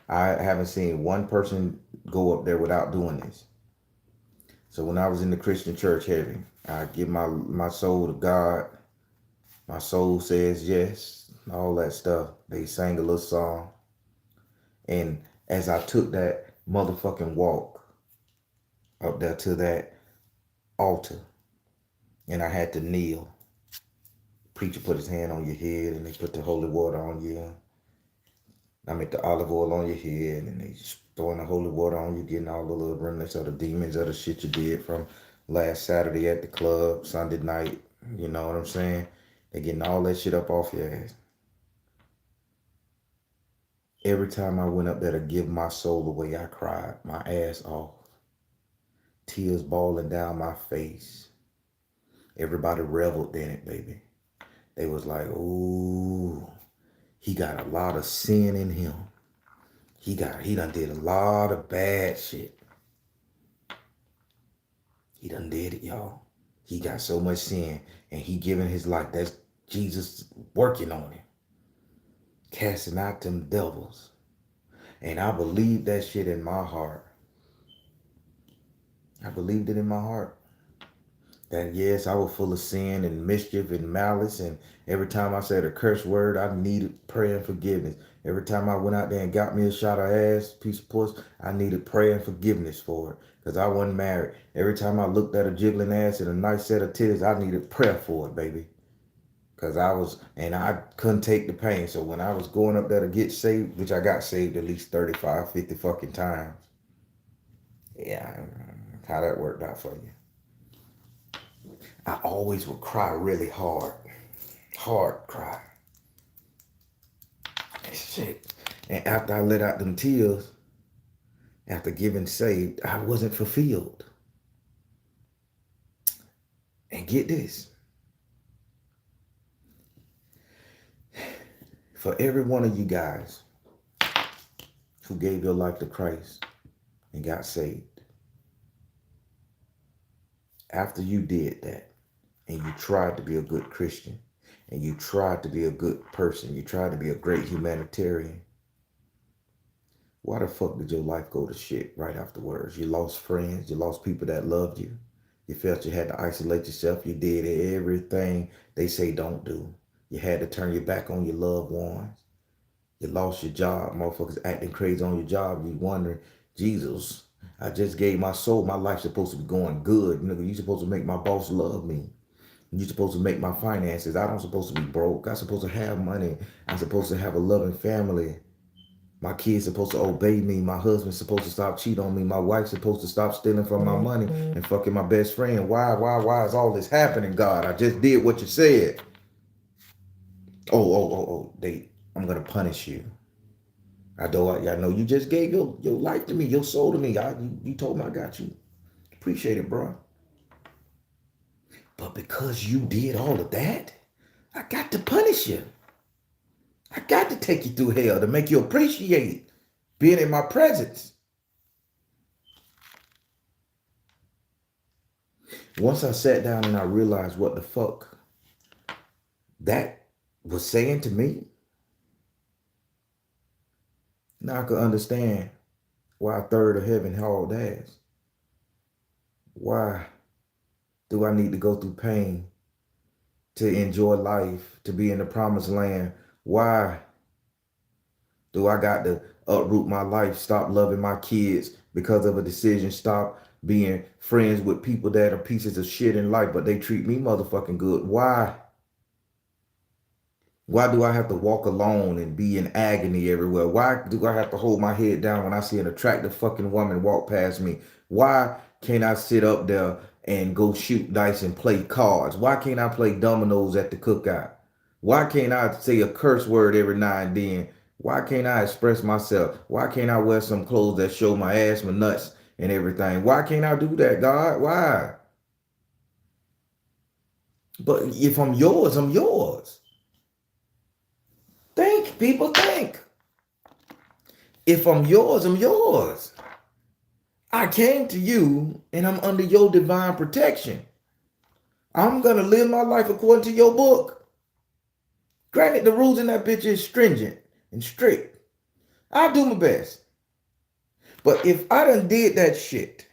[SPEAKER 1] I haven't seen one person go up there without doing this. So when I was in the Christian church heaven, I give my soul to God. My soul says yes, all that stuff. They sang a little song. And as I took that motherfucking walk up there to that altar, and I had to kneel, preacher put his hand on your head and they put the holy water on you. I mean the olive oil on your head and they throwing the holy water on you, getting all the little remnants of the demons of the shit you did from last Saturday at the club, Sunday night. You know what I'm saying? They getting all that shit up off your ass. Every time I went up there to give my soul away, I cried my ass off. Tears balling down my face. Everybody reveled in it, baby. They was like, ooh, he got a lot of sin in him. He done did a lot of bad shit. He done did it, y'all. He got so much sin and he giving his life. That's Jesus working on him. Casting out them devils. And I believed that shit in my heart. I believed it in my heart. That yes, I was full of sin and mischief and malice. And every time I said a curse word, I needed prayer and forgiveness. Every time I went out there and got me a shot of ass, piece of puss, I needed prayer and forgiveness for it. Because I wasn't married. Every time I looked at a jiggling ass and a nice set of titties, I needed prayer for it, baby. Because I couldn't take the pain. So when I was going up there to get saved, which I got saved at least 35, 50 fucking times. Yeah, how that worked out for you. I always would cry really hard. Hard cry. Shit. And after I let out them tears, after getting saved, I wasn't fulfilled. And get this. For every one of you guys who gave your life to Christ and got saved, after you did that and you tried to be a good Christian and you tried to be a good person, you tried to be a great humanitarian, why the fuck did your life go to shit right afterwards? You lost friends, you lost people that loved you. You felt you had to isolate yourself. You did everything they say don't do. You had to turn your back on your loved ones. You lost your job. Motherfuckers acting crazy on your job. You wondering, Jesus, I just gave my soul. My life's supposed to be going good. Nigga, you supposed to make my boss love me. You supposed to make my finances. I don't supposed to be broke. I'm supposed to have money. I'm supposed to have a loving family. My kids supposed to obey me. My husband's supposed to stop cheating on me. My wife's supposed to stop stealing from my money and fucking my best friend. Why is all this happening, God? I just did what you said. I'm gonna punish you. I know you just gave your life to me, your soul to me. You told me I got you. Appreciate it, bro. But because you did all of that, I got to punish you. I got to take you through hell to make you appreciate being in my presence. Once I sat down and I realized what the fuck that was saying to me, now I could understand why a third of heaven hauled ass. Why do I need to go through pain to enjoy life, to be in the promised land? Why do I got to uproot my life, stop loving my kids because of a decision, stop being friends with people that are pieces of shit in life, but they treat me motherfucking good? Why? Why do I have to walk alone and be in agony everywhere? Why do I have to hold my head down when I see an attractive fucking woman walk past me? Why can't I sit up there and go shoot dice and play cards? Why can't I play dominoes at the cookout? Why can't I say a curse word every now and then? Why can't I express myself? Why can't I wear some clothes that show my ass, my nuts, and everything? Why can't I do that, God? Why? But if I'm yours, I'm yours. Think, people, think. If I'm yours, I'm yours. I came to you and I'm under your divine protection. I'm going to live my life according to your book. Granted, the rules in that bitch is stringent and strict. I'll do my best. But if I done did that shit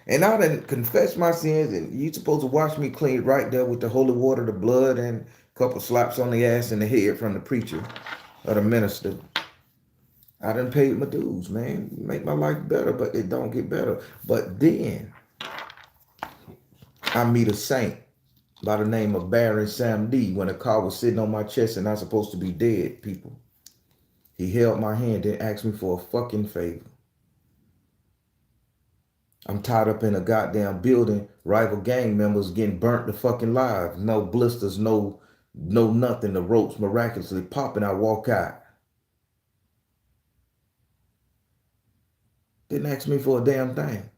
[SPEAKER 1] and I done confessed my sins and you supposed to wash me clean right there with the holy water, the blood, and a couple slaps on the ass and the head from the preacher or the minister, I done paid my dues, man. Make my life better, but it don't get better. But then I meet a saint by the name of Baron Sam D when a car was sitting on my chest and I'm supposed to be dead, people. He held my hand and asked me for a fucking favor. I'm tied up in a goddamn building, rival gang members getting burnt to fucking live. No blisters, no nothing. The ropes miraculously popping. I walk out. Didn't ask me for a damn thing.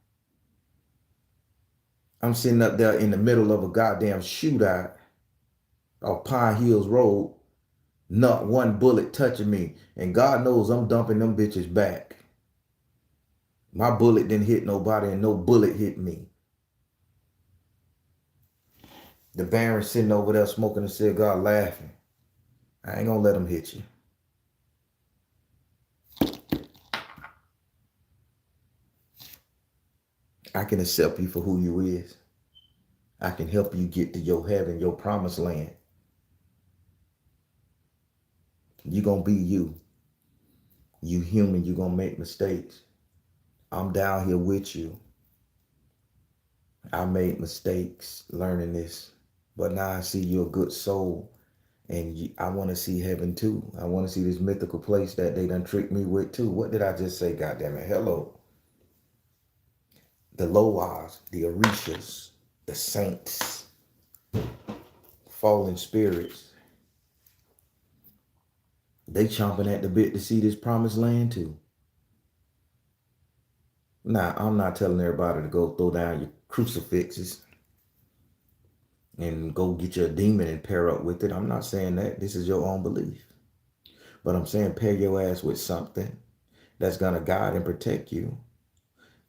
[SPEAKER 1] I'm sitting up there in the middle of a goddamn shootout off Pine Hills Road. Not one bullet touching me. And God knows I'm dumping them bitches back. My bullet didn't hit nobody and no bullet hit me. The Baron sitting over there smoking a cigar laughing. I ain't gonna let him hit you. I can accept you for who you is. I can help you get to your heaven, your promised land. You gonna be you. You human, you gonna make mistakes. I'm down here with you. I made mistakes learning this, but now I see you're a good soul, and I want to see heaven too. I want to see this mythical place that they done tricked me with too. What did I just say? Goddamn it! Hello, the Loas, the Orishas, the saints, fallen spirits. They chomping at the bit to see this promised land too. Now, I'm not telling everybody to go throw down your crucifixes and go get you a demon and pair up with it. I'm not saying that. This is your own belief. But I'm saying pair your ass with something that's gonna guide and protect you.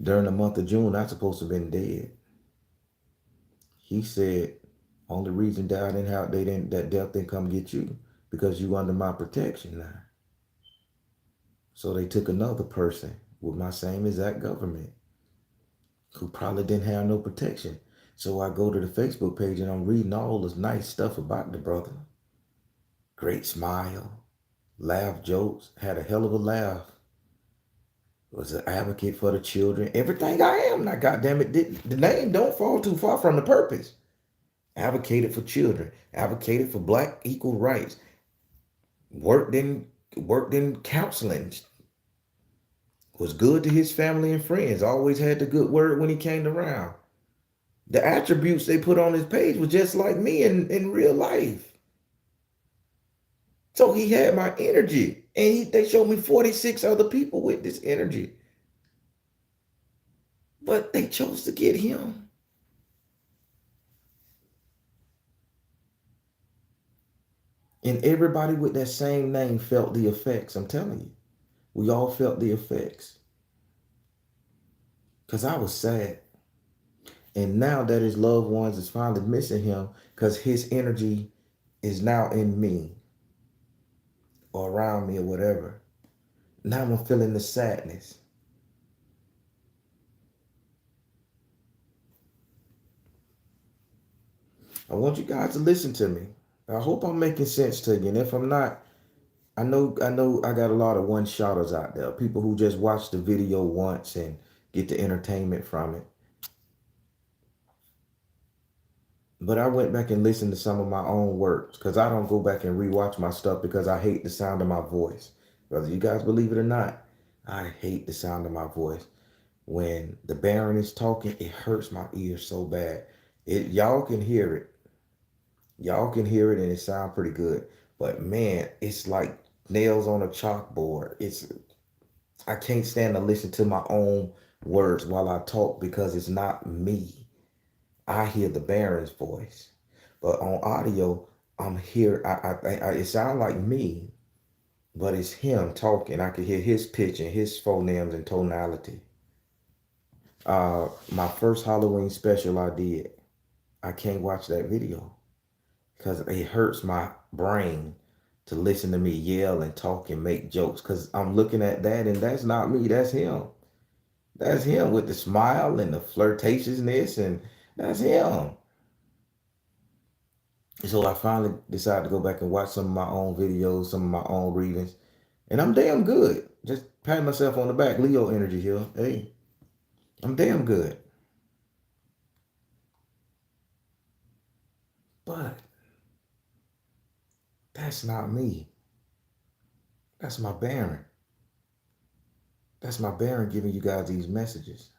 [SPEAKER 1] During the month of June, not supposed to have been dead. He said, only reason that death didn't come get you because you under my protection now. So they took another person with my same exact government who probably didn't have no protection. So I go to the Facebook page and I'm reading all this nice stuff about the brother. Great smile, laugh jokes, had a hell of a laugh. Was an advocate for the children. Everything I am. Now, goddamn it, the name don't fall too far from the purpose. Advocated for children. Advocated for black equal rights. Worked in counseling. Was good to his family and friends. Always had the good word when he came around. The attributes they put on his page was just like me in real life. So he had my energy. And they showed me 46 other people with this energy. But they chose to get him. And everybody with that same name felt the effects. I'm telling you. We all felt the effects. Because I was sad. And now that his loved ones is finally missing him because his energy is now in me or around me or whatever. Now I'm feeling the sadness. I want you guys to listen to me. I hope I'm making sense to you. And if I'm not, I know I got a lot of one-shotters out there. People who just watch the video once and get the entertainment from it. But I went back and listened to some of my own works because I don't go back and rewatch my stuff because I hate the sound of my voice. Whether you guys believe it or not, I hate the sound of my voice. When the Baron is talking, it hurts my ears so bad. Y'all can hear it. Y'all can hear it and it sounds pretty good. But man, it's like nails on a chalkboard. I can't stand to listen to my own words while I talk because it's not me. I hear the Baron's voice. But on audio, I'm here. It sounds like me, but it's him talking. I can hear his pitch and his phonemes and tonality. My first Halloween special I did, I can't watch that video because it hurts my brain to listen to me yell and talk and make jokes because I'm looking at that and that's not me. That's him. That's him with the smile and the flirtatiousness and that's him. So I finally decided to go back and watch some of my own videos, some of my own readings, and I'm damn good. Just patting myself on the back. Leo energy here. Hey, I'm damn good. But that's not me. That's my Baron. That's my Baron giving you guys these messages.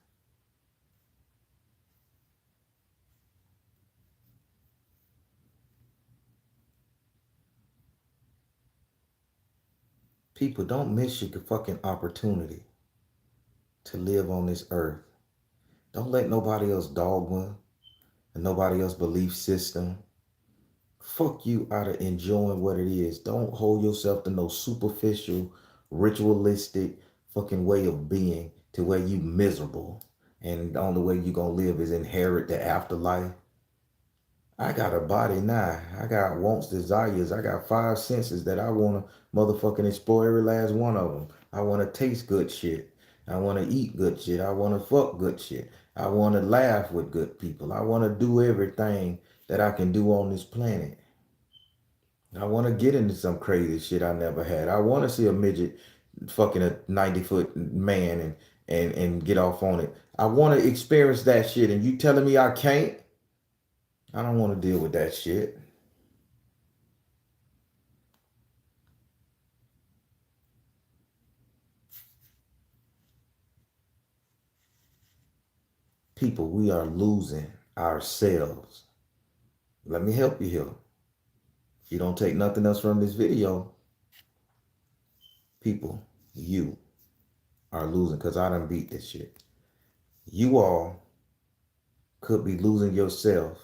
[SPEAKER 1] People, don't miss your fucking opportunity to live on this earth. Don't let nobody else dogma and nobody else belief system fuck you out of enjoying what it is. Don't hold yourself to no superficial, ritualistic fucking way of being to where you miserable. And the only way you gonna live is inherit the afterlife. I got a body now. I got wants, desires. I got five senses that I wanna motherfucking explore every last one of them. I wanna taste good shit. I wanna eat good shit. I wanna fuck good shit. I wanna laugh with good people. I wanna do everything that I can do on this planet. I want to get into some crazy shit I never had. I want to see a midget fucking a 90-foot man and get off on it. I want to experience that shit. And you telling me I can't? I don't want to deal with that shit. People, we are losing ourselves. Let me help you here. If you don't take nothing else from this video, People, you are losing because I done beat this shit. You all could be losing yourself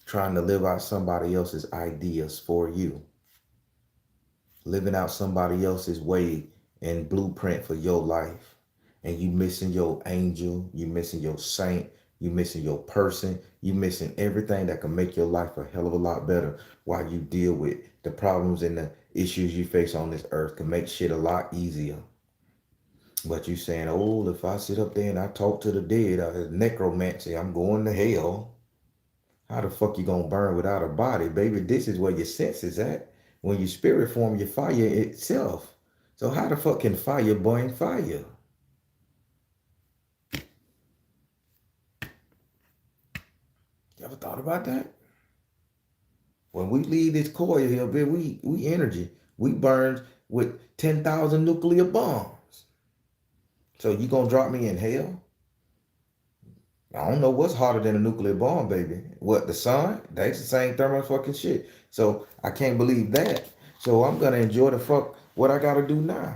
[SPEAKER 1] trying to live out somebody else's ideas for you, living out somebody else's way and blueprint for your life. And you missing your angel, you missing your saint, you missing your person, you missing everything that can make your life a hell of a lot better while you deal with the problems and the issues you face on this earth can make shit a lot easier. But you saying, oh, if I sit up there and I talk to the dead, necromancy, I'm going to hell. How the fuck you gonna burn without a body, baby? This is where your sense is at. When you spirit form, your fire itself. So how the fuck can fire burn fire? You ever thought about that? When we leave this coil here, baby, we energy. We burn with 10,000 nuclear bombs. So you gonna drop me in hell? I don't know what's hotter than a nuclear bomb, baby. What, the sun? That's the same thermal fucking shit. So I can't believe that. So I'm gonna enjoy the fuck what I gotta do now.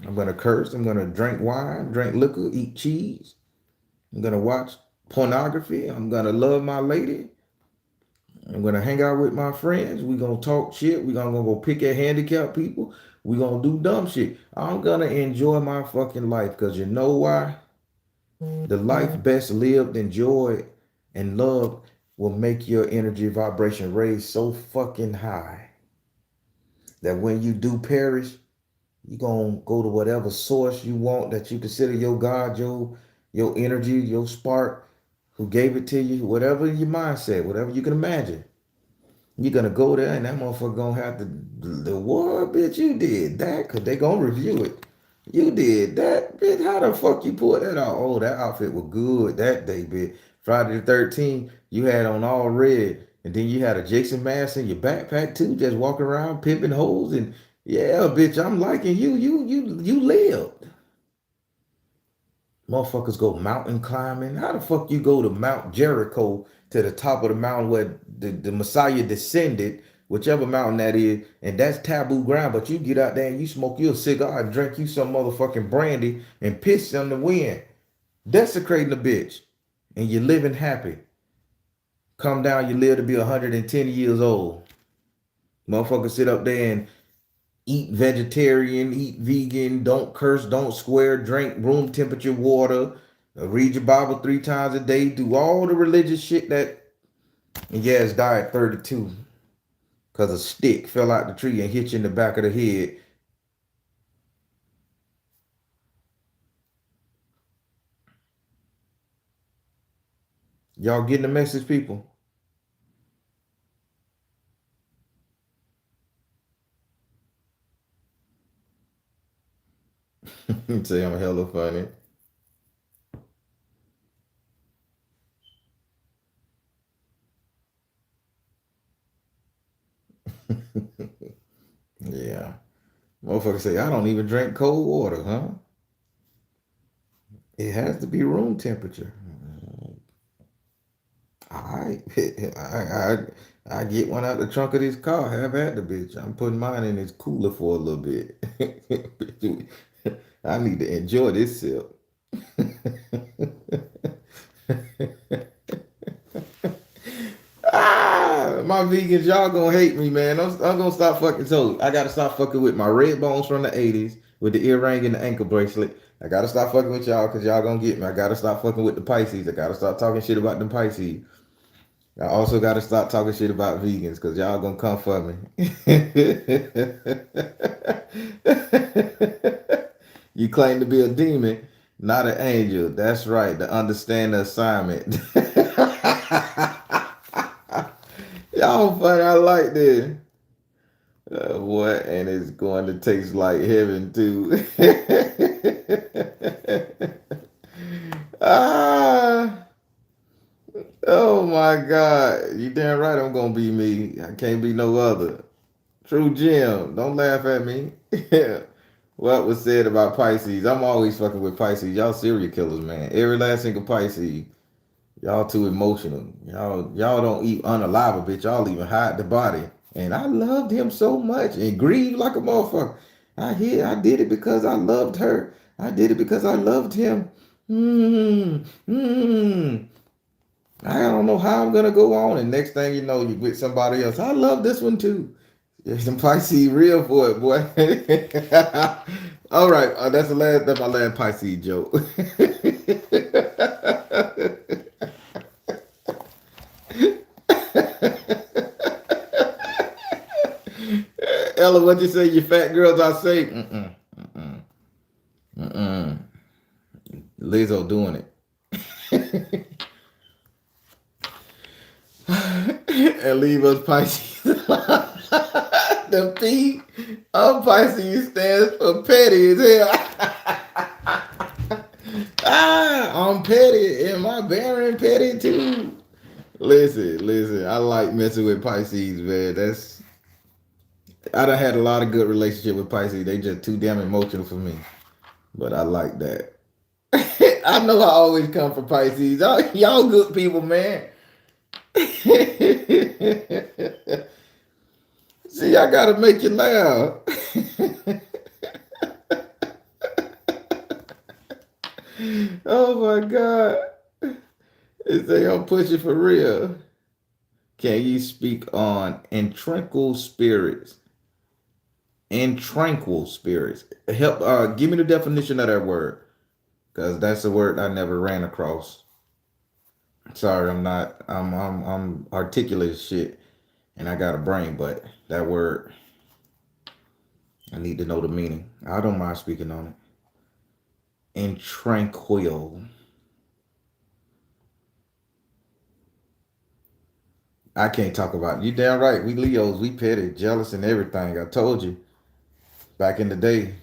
[SPEAKER 1] I'm gonna curse. I'm gonna drink wine, drink liquor, eat cheese. I'm gonna watch pornography. I'm gonna love my lady. I'm gonna hang out with my friends. We gonna talk shit. We gonna go pick at handicapped people. We gonna do dumb shit. I'm gonna enjoy my fucking life because you know why? The life best lived, enjoyed, and loved will make your energy vibration raise so fucking high that when you do perish, you gonna go to whatever source you want that you consider your God, your energy, your spark, who gave it to you, whatever your mindset, whatever you can imagine. You're gonna go there and that motherfucker gonna have the what, bitch, you did that, cause they gonna review it. You did that, bitch. How the fuck you pulled that out? Oh, that outfit was good that day, bitch. Friday the 13th, you had on all red. And then you had a Jason mask in your backpack too, just walking around pimping holes. And yeah, bitch, I'm liking you. You lived. Motherfuckers go mountain climbing. How the fuck you go to Mount Jericho to the top of the mountain where the Messiah descended, whichever mountain that is, and that's taboo ground, but you get out there and you smoke you a cigar and drink you some motherfucking brandy and piss on the wind, desecrating the bitch, and you're living happy. Come down, you live to be 110 years old. Motherfuckers sit up there and eat vegetarian, eat vegan, don't curse, don't swear, drink room temperature water, read your Bible 3 times a day, do all the religious shit that, and yeah, it's died at 32 because a stick fell out the tree and hit you in the back of the head. Y'all getting the message, people? Say I'm hella funny. Yeah. Motherfucker say, I don't even drink cold water, huh? It has to be room temperature. All right. I get one out the trunk of this car. Have at the bitch. I'm putting mine in this cooler for a little bit. I need to enjoy this sip. My vegans, y'all gonna hate me, man. I'm gonna stop fucking. So I gotta stop fucking with my red bones from the 80s with the earring and the ankle bracelet. I gotta stop fucking with y'all because y'all gonna get me. I gotta stop fucking with the Pisces. I gotta stop talking shit about them Pisces. I also gotta stop talking shit about vegans because y'all gonna come for me. You claim to be a demon, not an angel. That's right. To understand the assignment. Y'all funny. I like this. What? And it's going to taste like heaven too. ah. Oh my God. You damn right I'm gonna be me. I can't be no other. True Jim. Don't laugh at me. What was said about Pisces? I'm always fucking with Pisces. Y'all serial killers, man. Every last single Pisces. Y'all too emotional. Y'all don't eat unalive a bitch. Y'all even hide the body. And I loved him so much and grieved like a motherfucker. I did it because I loved her. I did it because I loved him. Hmm. Hmm. I don't know how I'm gonna go on. And next thing you know, you with somebody else. I love this one too. Yeah, some Pisces real for it, boy. All right, that's my last Pisces joke. Ella, what you say? You fat girls, I say. Mm-mm, mm-mm, mm-mm. Lizzo doing it. And leave us Pisces. The P of Pisces stands for petty as hell. I'm petty. Am I bearing petty too? Listen. I like messing with Pisces, man. I done had a lot of good relationship with Pisces. They just too damn emotional for me. But I like that. I know I always come for Pisces. Y'all good people, man. See, I gotta make you laugh. Oh my God. They say I'm pushing for real. Can you speak on intranquil spirits? Intranquil spirits. Help give me the definition of that word. Because that's a word I never ran across. Sorry, I'm not I'm articulate as shit and I got a brain, but that word I need to know the meaning. I don't mind speaking on it. Intranquil. I can't talk about it. You damn right. We Leos, we petty, jealous, and everything. I told you back in the day,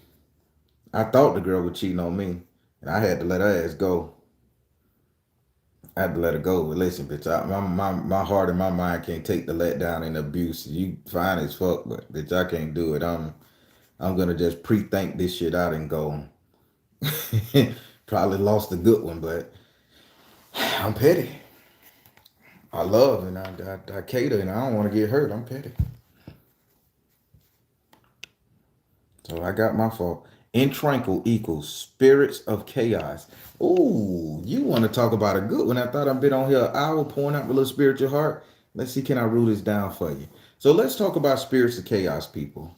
[SPEAKER 1] I thought the girl was cheating on me, and I had to let her ass go. I had to let her go. But listen, bitch, my heart and my mind can't take the letdown and abuse. You fine as fuck, but bitch, I can't do it. I'm gonna just pre-think this shit out and go. Probably lost a good one, but I'm petty. I love and I cater and I don't want to get hurt. I'm petty. So I got my fault. Intranquil equals spirits of chaos. Ooh, you want to talk about a good one. I thought I've been on here an hour pouring out my little spiritual heart. Let's see, can I rule this down for you? So let's talk about spirits of chaos, people.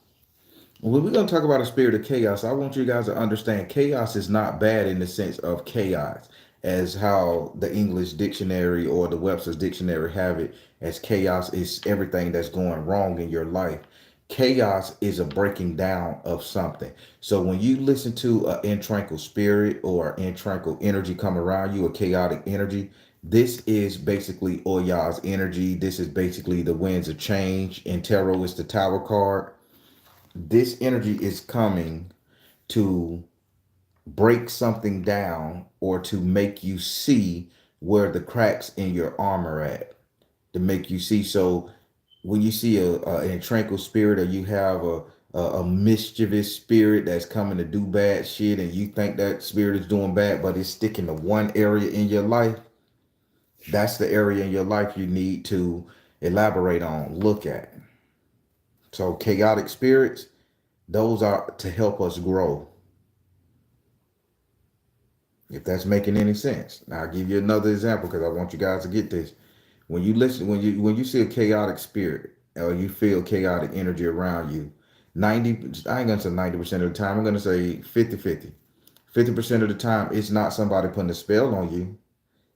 [SPEAKER 1] When we're going to talk about a spirit of chaos, I want you guys to understand chaos is not bad in the sense of chaos, as how the English dictionary or the Webster's dictionary have it, as chaos is everything that's going wrong in your life. Chaos is a breaking down of something. So when you listen to an intranquil spirit or intranquil energy come around you, a chaotic energy, this is basically Oya's energy. This is basically the winds of change. In tarot, is the Tower card. This energy is coming to break something down or to make you see where the cracks in your armor at, to make you see. So when you see a tranquil spirit, or you have a mischievous spirit that's coming to do bad shit, and you think that spirit is doing bad, but it's sticking to one area in your life, that's the area in your life you need to elaborate on, look at. So chaotic spirits, those are to help us grow. If that's making any sense. Now I'll give you another example because I want you guys to get this. When you see a chaotic spirit or you feel chaotic energy around you, 90, I ain't gonna say 90% of the time, I'm gonna say 50-50. 50% of the time, it's not somebody putting a spell on you.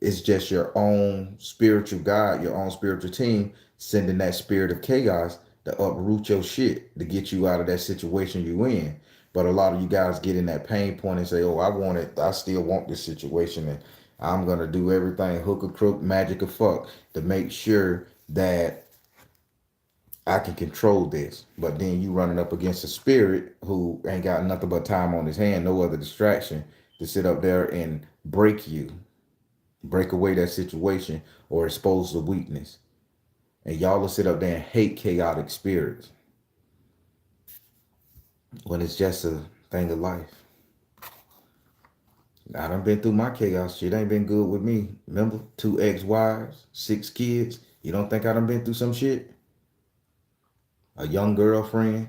[SPEAKER 1] It's just your own spiritual guide, your own spiritual team sending that spirit of chaos to uproot your shit, to get you out of that situation you in. But a lot of you guys get in that pain point and say, "Oh, I want it. I still want this situation, and I'm gonna do everything hook or crook, magic or fuck to make sure that I can control this." But then you running up against a spirit who ain't got nothing but time on his hand, no other distraction to sit up there and break away that situation or expose the weakness. And y'all will sit up there and hate chaotic spirits when it's just a thing of life. I done been through my chaos. Shit ain't been good with me. Remember, 2 ex-wives, 6 kids. You don't think I done been through some shit? A young girlfriend.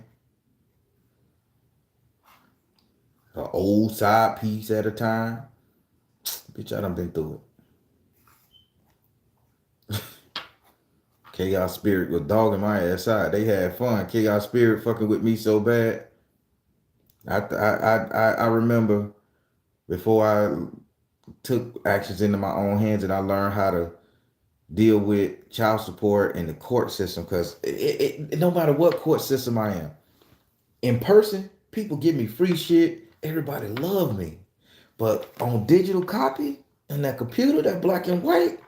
[SPEAKER 1] An old side piece at a time. Bitch, I done been through it. Chaos Spirit was dogging my ass out. They had fun. Chaos Spirit fucking with me so bad. I remember before I took actions into my own hands and I learned how to deal with child support and the court system, because no matter what court system I am, in person, people give me free shit. Everybody love me. But on digital copy and that computer, that black and white,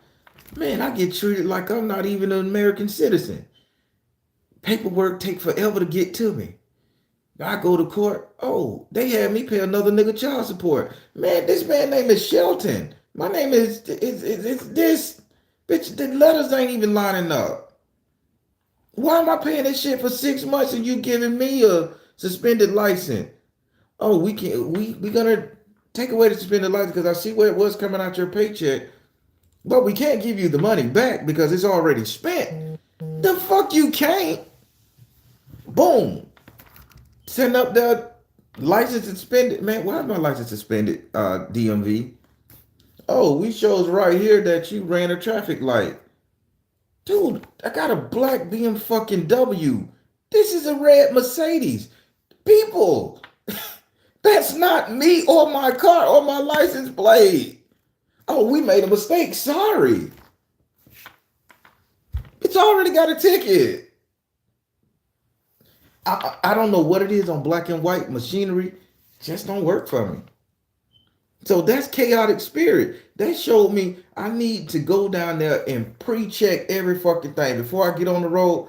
[SPEAKER 1] man, I get treated like I'm not even an American citizen. Paperwork take forever to get to me. I go to court. Oh, they had me pay another nigga child support. Man, this man name is Shelton. My name is this. Bitch, the letters ain't even lining up. Why am I paying this shit for 6 months and you giving me a suspended license? Oh, we gonna take away the suspended license because I see where it was coming out your paycheck, but we can't give you the money back because it's already spent. The fuck you can't. Boom. Send up the license suspended. Man, why is my license suspended? DMV. Oh, we shows right here that you ran a traffic light. Dude, I got a black BM fucking W. This is a red Mercedes. People, that's not me or my car or my license plate. Oh, we made a mistake. Sorry. It's already got a ticket. I don't know what it is on black and white machinery. Just don't work for me. So that's chaotic spirit. That showed me I need to go down there and pre-check every fucking thing before I get on the road.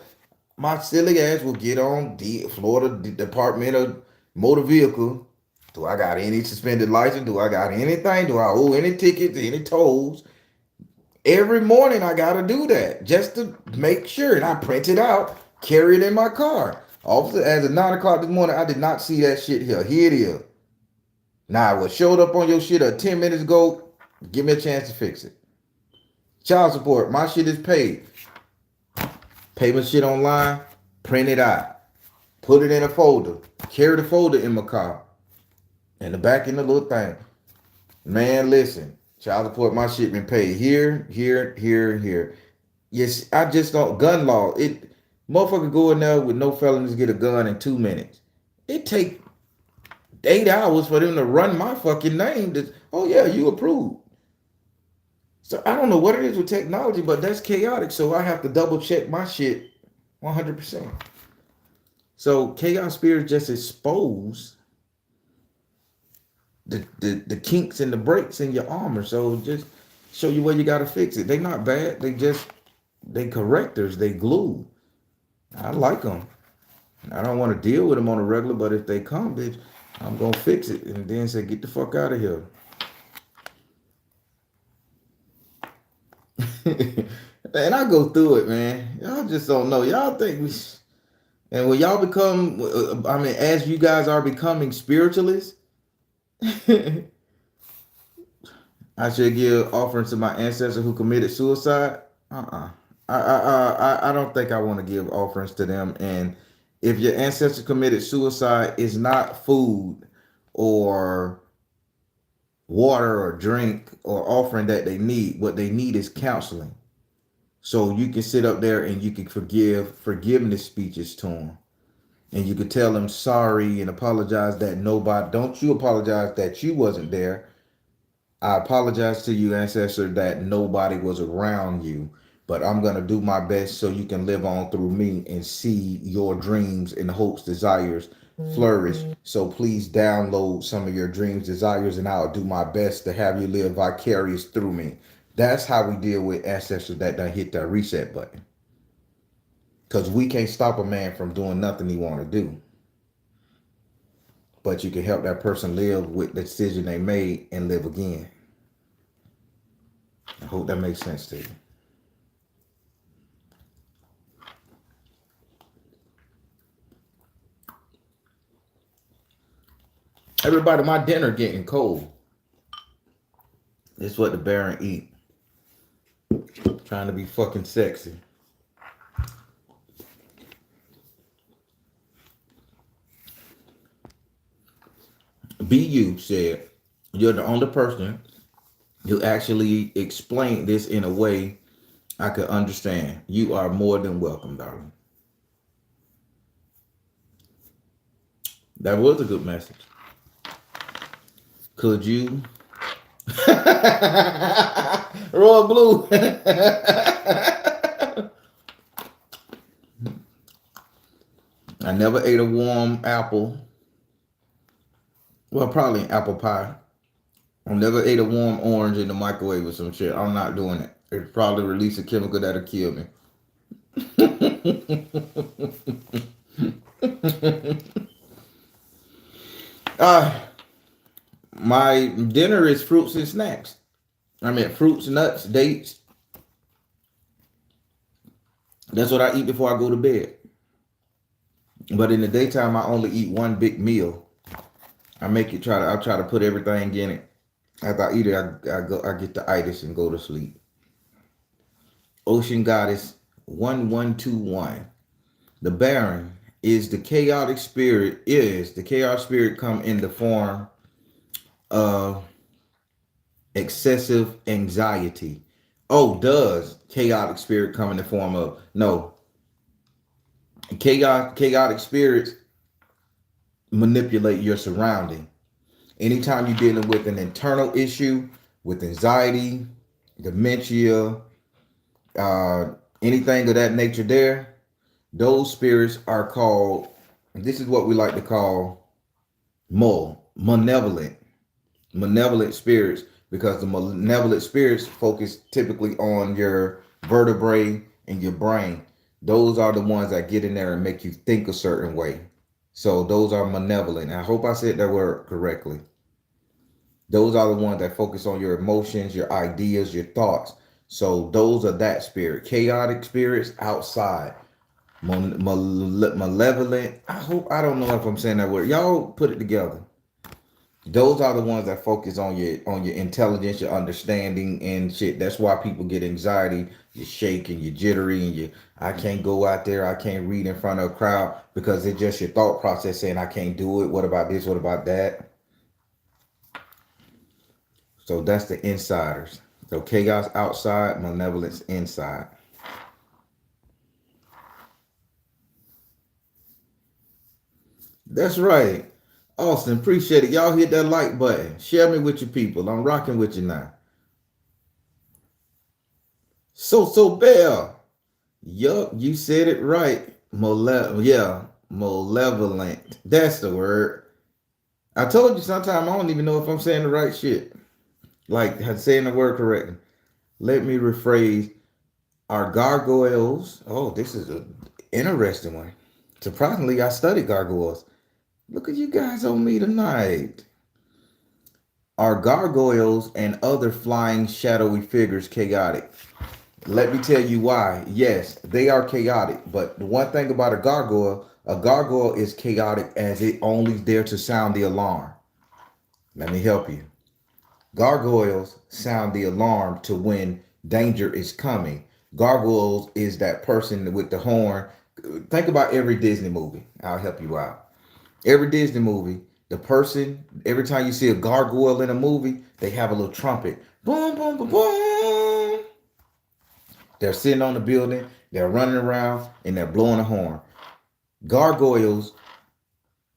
[SPEAKER 1] My silly ass will get on the Florida Department of Motor Vehicle. Do I got any suspended license? Do I got anything? Do I owe any tickets, any tolls? Every morning I gotta do that just to make sure. And I print it out, carry it in my car. Officer, as of 9 o'clock this morning, I did not see that shit here. Here it is. Now, what showed up on your shit 10 minutes ago, give me a chance to fix it. Child support, my shit is paid. Pay my shit online, print it out. Put it in a folder. Carry the folder in my car. And the back in the little thing. Man, listen. Child support, my shit been paid here, here, here, here. Yes, I just don't. Gun law. Motherfucker go in there with no felonies get a gun in 2 minutes. It take 8 hours for them to run my fucking name. Oh yeah, you approved. So I don't know what it is with technology, but that's chaotic. So I have to double check my shit 100%. So chaos spirits just expose the kinks and the breaks in your armor. So just show you where you gotta fix it. They not bad. They correctors. They glue. I like them. I don't want to deal with them on a regular, but if they come, bitch, I'm gonna fix it and then say, get the fuck out of here. And I go through it, man. Y'all just don't know. Y'all think we, and when y'all become, I mean, as you guys are becoming spiritualists, I should give offerings to my ancestor who committed suicide. I don't think I want to give offerings to them. And if your ancestor committed suicide, it's not food or water or drink or offering that they need. What they need is counseling. So you can sit up there and you can forgiveness speeches to them. And you could tell them sorry and apologize that nobody, don't you apologize that you wasn't there. I apologize to you, ancestor, that nobody was around you, but I'm going to do my best so you can live on through me and see your dreams and hopes, desires flourish. So please download some of your dreams, desires, and I'll do my best to have you live vicarious through me. That's how we deal with ancestors that done hit that reset button. Because we can't stop a man from doing nothing he want to do. But you can help that person live with the decision they made and live again. I hope that makes sense to you. Everybody, my dinner getting cold. It's what the Baron eat. Trying to be fucking sexy. BU said, you're the only person who actually explained this in a way I could understand. You are more than welcome, darling. That was a good message. Could you? Royal Blue. I never ate a warm apple. Well, probably an apple pie. I never ate a warm orange in the microwave or some shit. I'm not doing it. It probably release a chemical that'll kill me. uh, my dinner is fruits and snacks. I mean, fruits, nuts, dates. That's what I eat before I go to bed. But in the daytime, I only eat one big meal. I try to put everything in it. After I eat it, I get the itis and go to sleep. Ocean Goddess 1121. The Baron is the chaotic spirit, come in the form of excessive anxiety. Oh, does chaotic spirit come in the form of? No. Chaotic spirits manipulate your surrounding. Anytime you're dealing with an internal issue, with anxiety, dementia, uh, anything of that nature there, those spirits are called, this is what we like to call malevolent spirits, because the malevolent spirits focus typically on your vertebrae and your brain. Those are the ones that get in there and make you think a certain way. So those are malevolent. I hope I said that word correctly. Those are the ones that focus on your emotions, your ideas, your thoughts. So those are that spirit. Chaotic spirits outside. Malevolent. I don't know if I'm saying that word. Y'all put it together. Those are the ones that focus on your intelligence, your understanding and shit. That's why people get anxiety, you're shaking, you're jittery, and I can't go out there, I can't read in front of a crowd, because it's just your thought process saying I can't do it. What about this? What about that? So that's the insiders. So chaos outside, malevolence inside. That's right. Austin, appreciate it. Y'all hit that like button. Share me with your people. I'm rocking with you now. So Bell. Yup, you said it right. Malevolent. That's the word. I told you sometimes I don't even know if I'm saying the right shit. Like saying the word correctly. Let me rephrase. Are gargoyles? Oh, this is an interesting one. Surprisingly, I studied gargoyles. Look at you guys on me tonight. Are gargoyles and other flying shadowy figures chaotic? Let me tell you why. Yes, they are chaotic. But the one thing about a gargoyle is chaotic as it only there to sound the alarm. Let me help you. Gargoyles sound the alarm to when danger is coming. Gargoyles is that person with the horn. Think about every Disney movie. I'll help you out. Every Disney movie, the person, every time you see a gargoyle in a movie, they have a little trumpet. Boom, boom, boom, boom. They're sitting on the building, they're running around, and they're blowing a horn. Gargoyles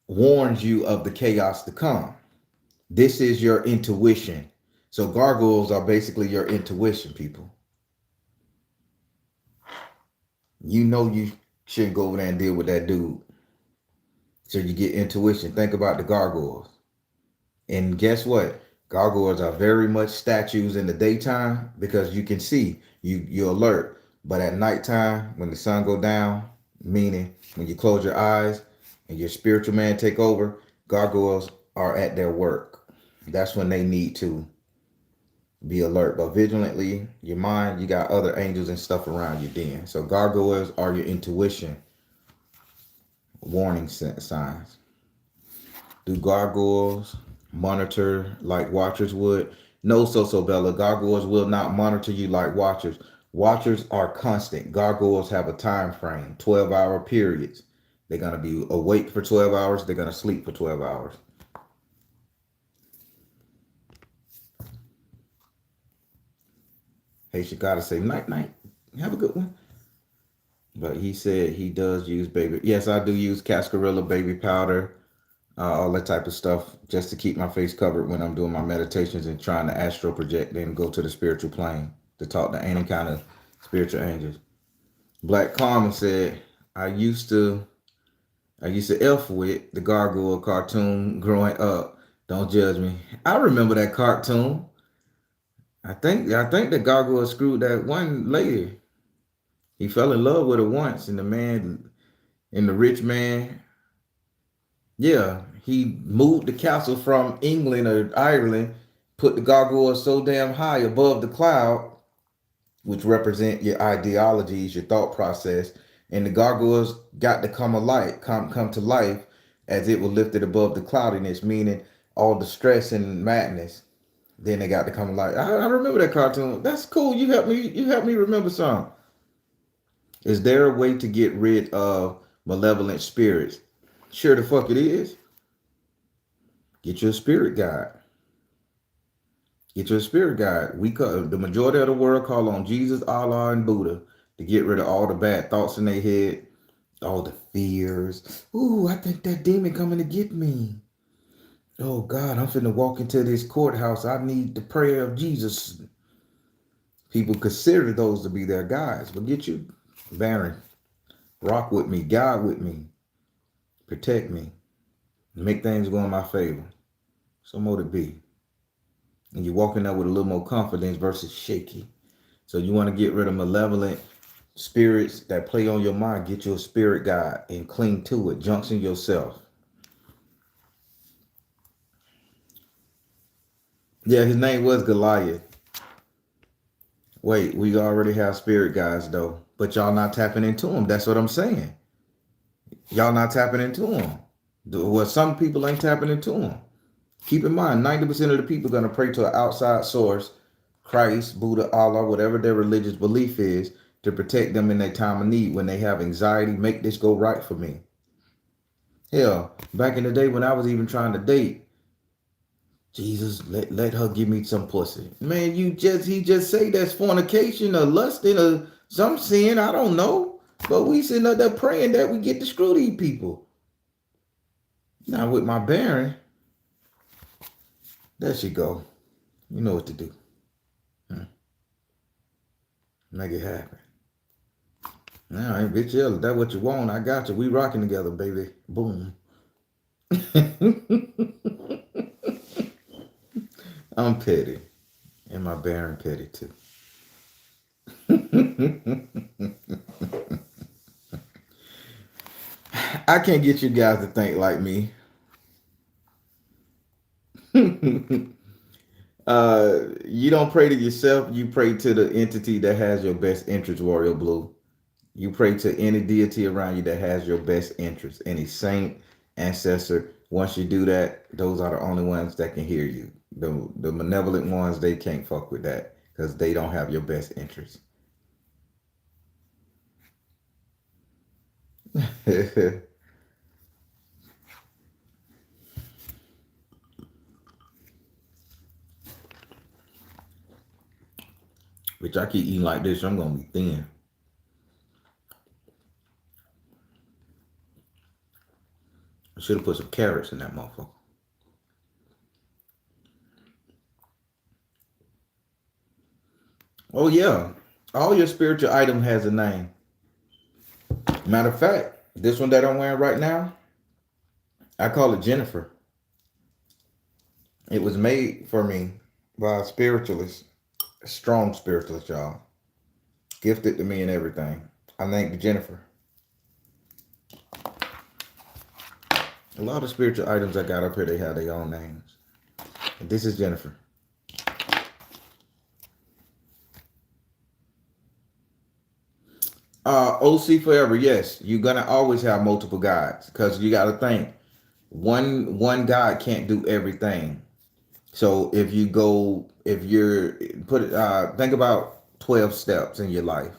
[SPEAKER 1] warns you of the chaos to come. This is your intuition. So gargoyles are basically your intuition, people. You know you shouldn't go over there and deal with that dude. So you get intuition. Think about the gargoyles. And guess what? Gargoyles are very much statues in the daytime because you can see, you're alert. But at nighttime, when the sun go down, meaning when you close your eyes and your spiritual man take over, gargoyles are at their work. That's when they need to be alert. But vigilantly, your mind, you got other angels and stuff around you then. So gargoyles are your intuition warning signs. Do gargoyles monitor like watchers would? No, so Bella. Gargoyles will not monitor you like watchers. Watchers are constant. Gargoyles have a time frame, 12-hour periods. They're going to be awake for 12 hours. They're going to sleep for 12 hours. Haitian gotta say night night. Have a good one. But he said he does use baby. Yes, I do use cascarilla baby powder, all that type of stuff, just to keep my face covered when I'm doing my meditations and trying to astral project and go to the spiritual plane to talk to any kind of spiritual angels. Black Karma said, I used to F with the Gargoyle cartoon growing up. Don't judge me. I remember that cartoon. I think the Gargoyle screwed that one lady. He fell in love with her once, and the rich man, yeah, he moved the castle from England or Ireland, put the gargoyle so damn high above the cloud, which represent your ideologies, your thought process, and the gargoyles got to come to life as it was lifted above the cloudiness, meaning all the stress and madness. Then they got to come to life. I remember that cartoon. That's cool. You helped me remember some. Is there a way to get rid of malevolent spirits? Sure the fuck it is. Get your spirit guide. Get your spirit guide. The majority of the world call on Jesus, Allah, and Buddha to get rid of all the bad thoughts in their head, all the fears. Ooh, I think that demon coming to get me. Oh God, I'm finna walk into this courthouse. I need the prayer of Jesus. People consider those to be their guides. But get you, Baron, rock with me, guide with me, protect me, make things go in my favor. So more to be. And you're walking up with a little more confidence versus shaky. So you want to get rid of malevolent spirits that play on your mind. Get your spirit guide and cling to it. Junction yourself. Yeah, his name was Goliath. Wait, we already have spirit guides though. But y'all not tapping into them. That's what I'm saying. Y'all not tapping into them. Well, some people ain't tapping into them. Keep in mind, 90% of the people are going to pray to an outside source, Christ, Buddha, Allah, whatever their religious belief is, to protect them in their time of need. When they have anxiety, make this go right for me. Hell, back in the day when I was even trying to date, Jesus, let her give me some pussy. Man, he just say that's fornication or lusting or some sin, I don't know. But we sitting up there praying that we get to screw these people. Now with my Baron, there she go. You know what to do. Make it happen. All right, bitch, yeah, that's what you want. I got you. We rocking together, baby. Boom. I'm petty. And my Baron petty too. I can't get you guys to think like me. You don't pray to yourself, you pray to the entity that has your best interest, Warrior Blue. You pray to any deity around you that has your best interest, any saint, ancestor. Once you do that, those are the only ones that can hear you. The malevolent ones, they can't fuck with that because they don't have your best interest. Which I keep eating like this, I'm gonna be thin. I should have put some carrots in that motherfucker. Oh yeah, all your spiritual item has a name. Matter of fact, this one that I'm wearing right now, I call it Jennifer. It was made for me by a spiritualist, a strong spiritualist, y'all. Gifted to me and everything. I named it Jennifer. A lot of spiritual items I got up here, they have their own names. And this is Jennifer. OC forever, yes. You're gonna always have multiple guides because you gotta think one guide can't do everything. So if you're think about 12 steps in your life.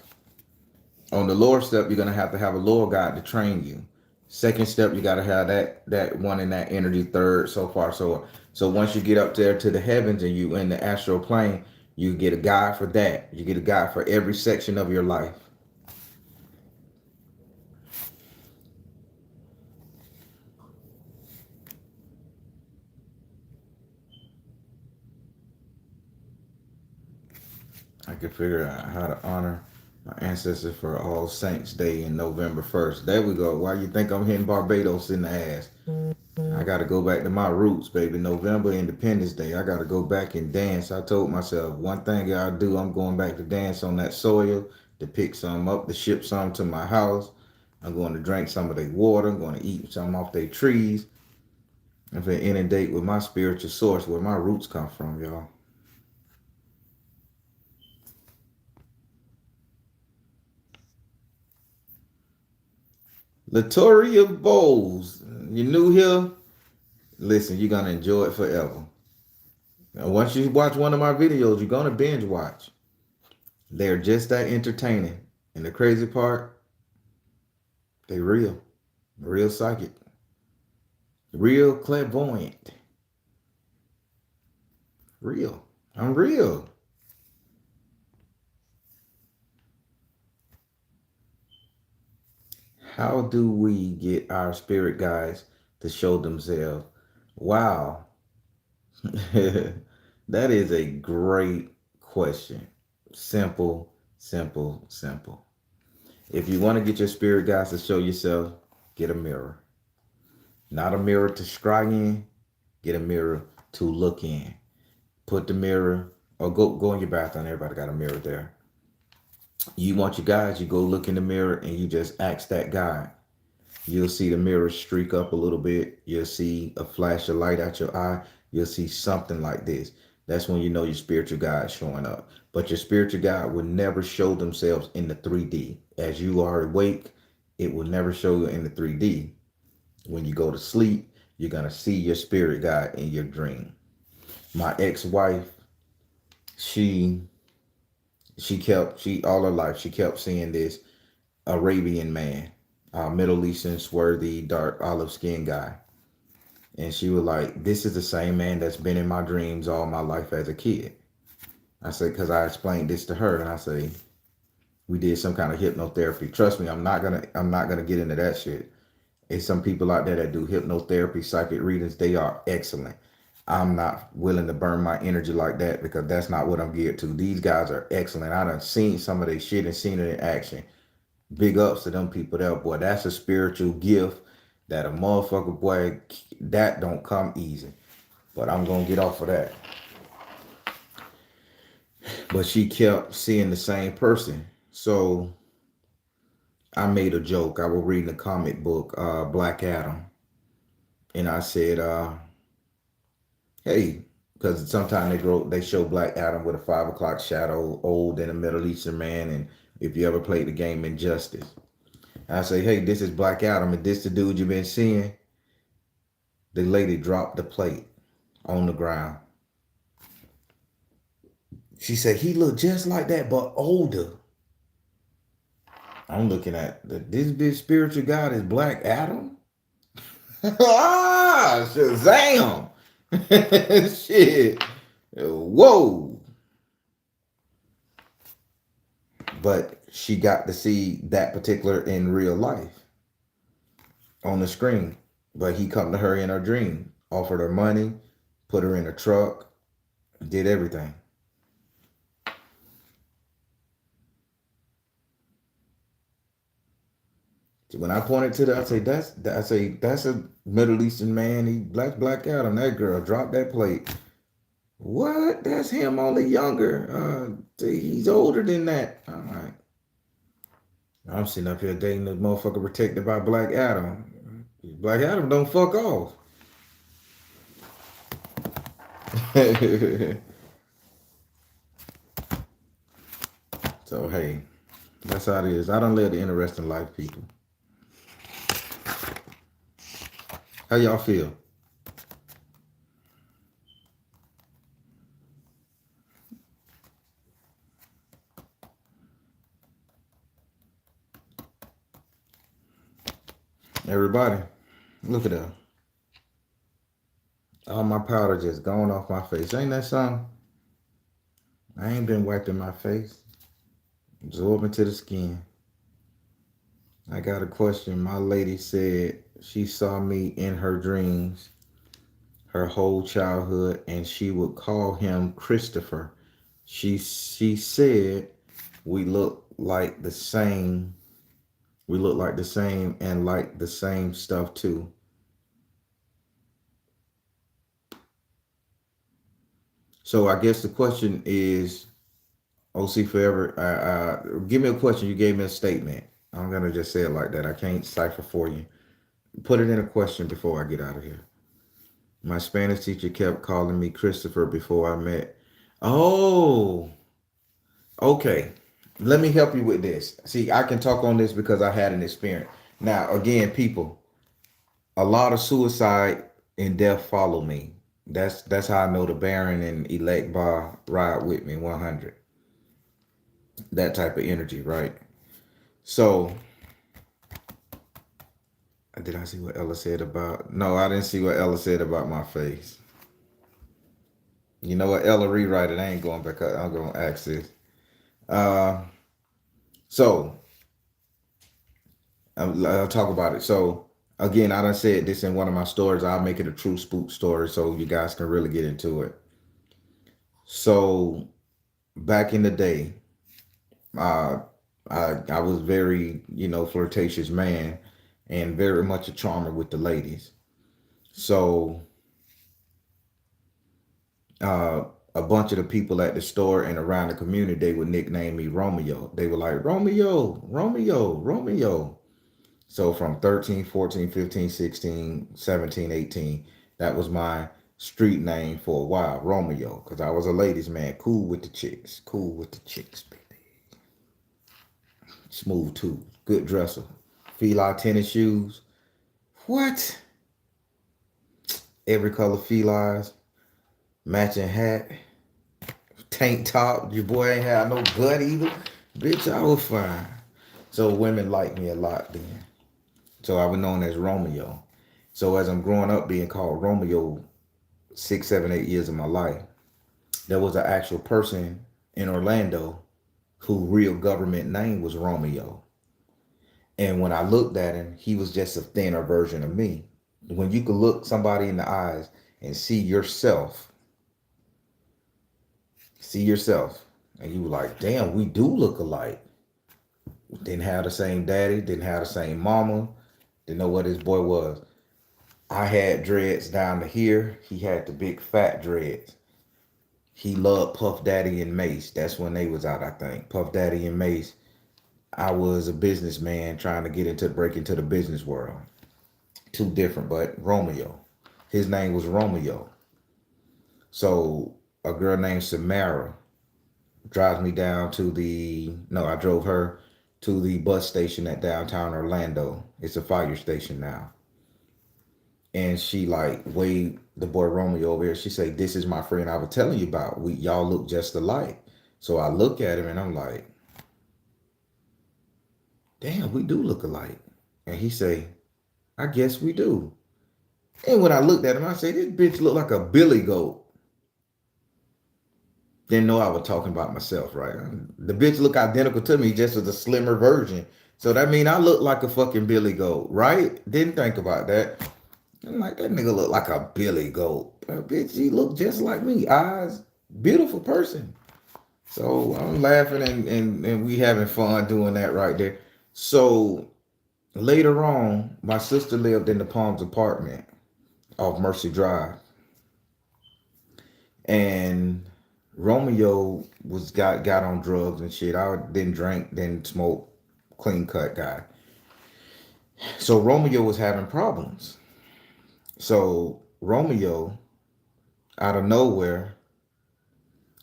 [SPEAKER 1] On the lower step, you're gonna have to have a lower guide to train you. Second step, you gotta have that one in that energy. Third, so far, so once you get up there to the heavens and you in the astral plane, You get a guide for that. You get a guide for every section of your life. I could figure out how to honor my ancestors for All Saints Day in November 1st. There we go. Why you think I'm hitting Barbados in the ass? I got to go back to my roots, baby. November Independence Day. I got to go back and dance. I told myself one thing I do, I'm going back to dance on that soil, to pick some up, to ship some to my house. I'm going to drink some of their water. I'm going to eat some off their trees. I'm going to inundate with my spiritual source, where my roots come from, y'all. Latoria Bowles, you new here? Listen, you're going to enjoy it forever. Now, once you watch one of my videos, you're going to binge watch. They're just that entertaining. And the crazy part, they real psychic, real clairvoyant, real. I'm real. How do we get our spirit guides to show themselves? Wow. That is a great question. Simple, simple, simple. If you want to get your spirit guides to show yourself, get a mirror. Not a mirror to scry in, get a mirror to look in. Put the mirror, or go in your bathroom. Everybody got a mirror there. You want your guides, you go look in the mirror and you just ask that guide. You'll see the mirror streak up a little bit. You'll see a flash of light at your eye. You'll see something like this. That's when you know your spiritual guide is showing up. But your spiritual guide will never show themselves in the 3D. As you are awake, it will never show you in the 3D. When you go to sleep, you're going to see your spirit guide in your dream. My ex-wife, she all her life, she kept seeing this Arabian man, Middle Eastern, swarthy, dark olive skin guy. And she was like, this is the same man that's been in my dreams all my life as a kid. I said, because I explained this to her, and I say, we did some kind of hypnotherapy. Trust me, I'm not gonna get into that shit. It's some people out there that do hypnotherapy, psychic readings. They are excellent. I'm not willing to burn my energy like that, because that's not what I'm geared to. These guys are excellent. I done seen some of their shit and seen it in action. Big ups to them people there, boy. That's a spiritual gift that a motherfucker, boy, that don't come easy. But I'm gonna get off of that. But she kept seeing the same person. So I made a joke. I was reading a comic book, Black Adam. And I said, hey, because sometimes they show Black Adam with a 5 o'clock shadow, old and a Middle Eastern man. And if you ever played the game Injustice, I say, hey, this is Black Adam, and this the dude you've been seeing. The lady dropped the plate on the ground. She said, he looked just like that, but older. I'm looking at this big spiritual God is Black Adam. Ah, Shazam. Shit. Whoa. But she got to see that particular in real life on the screen. But he come to her in her dream, offered her money, put her in a truck, did everything. When I pointed to that, I say that's a Middle Eastern man. He Black Adam. That girl dropped that plate. What? That's him, only younger. He's older than that. I'm like, I'm sitting up here dating this motherfucker protected by Black Adam. Black Adam don't fuck off. So hey, that's how it is. I done led an interesting life, people. How y'all feel? Everybody, look at that. All my powder just gone off my face. Ain't that something? I ain't been wiping my face. Absorbing to the skin. I got a question. My lady said she saw me in her dreams her whole childhood and she would call him Christopher. She said we look like the same. We look like the same and like the same stuff too. So I guess the question is, OC Forever, give me a question. You gave me a statement. I'm gonna just say it like that. I can't cipher for you. Put it in a question before I get out of here. My Spanish teacher kept calling me Christopher before I met. Oh, okay. Let me help you with this. See, I can talk on this because I had an experience. Now, again, people, a lot of suicide and death follow me. That's how I know the Baron and Elect Bar ride with me 100. That type of energy, right? So, did I see what Ella said about? No, I didn't see what Ella said about my face. You know what, Ella, rewrite it. I ain't going back up. I'm going to ask this. Uh, so, I'll talk about it. So, again, I done said this in one of my stories. I'll make it a true spook story so you guys can really get into it. So, back in the day, uh, I was very, flirtatious man and very much a charmer with the ladies. So, uh, a bunch of the people at the store and around the community, they would nickname me Romeo. They were like, Romeo, Romeo, Romeo. So from 13, 14, 15, 16, 17, 18, that was my street name for a while, Romeo, because I was a ladies' man, cool with the chicks, baby. Smooth too, good dresser. Fila tennis shoes. What? Every color felines, matching hat, tank top. Your boy ain't had no gut either. Bitch, I was fine. So women liked me a lot then. So I was known as Romeo. So as I'm growing up being called Romeo 6, 7, 8 years of my life, there was an actual person in Orlando whose real government name was Romeo. And when I looked at him, he was just a thinner version of me. When you could look somebody in the eyes and see yourself, and you were like, damn, we do look alike. Didn't have the same daddy, didn't have the same mama, didn't know what his boy was. I had dreads down to here. He had the big fat dreads. He loved Puff Daddy and Mace. That's when they was out, I think. Puff Daddy and Mace. I was a businessman trying to break into the business world. Two different, but Romeo. His name was Romeo. So a girl named Samara drives me down to I drove her to the bus station at downtown Orlando. It's a fire station now. And she like waved the boy Romeo over here. She said, "This is my friend I was telling you about. Y'all look just alike." So I look at him and I'm like, "Damn, we do look alike." And he say, "I guess we do." And when I looked at him, I said, "This bitch look like a billy goat." Didn't know I was talking about myself, right? The bitch look identical to me, just as a slimmer version. So that mean I look like a fucking billy goat, right? Didn't think about that. I'm like, that nigga look like a billy goat. Bitch, he look just like me. Eyes, beautiful person. So I'm laughing and we having fun doing that right there. So later on, my sister lived in the Palms apartment off Mercy Drive. And Romeo got on drugs and shit. I didn't drink, didn't smoke, clean cut guy. So Romeo was having problems. So Romeo, out of nowhere,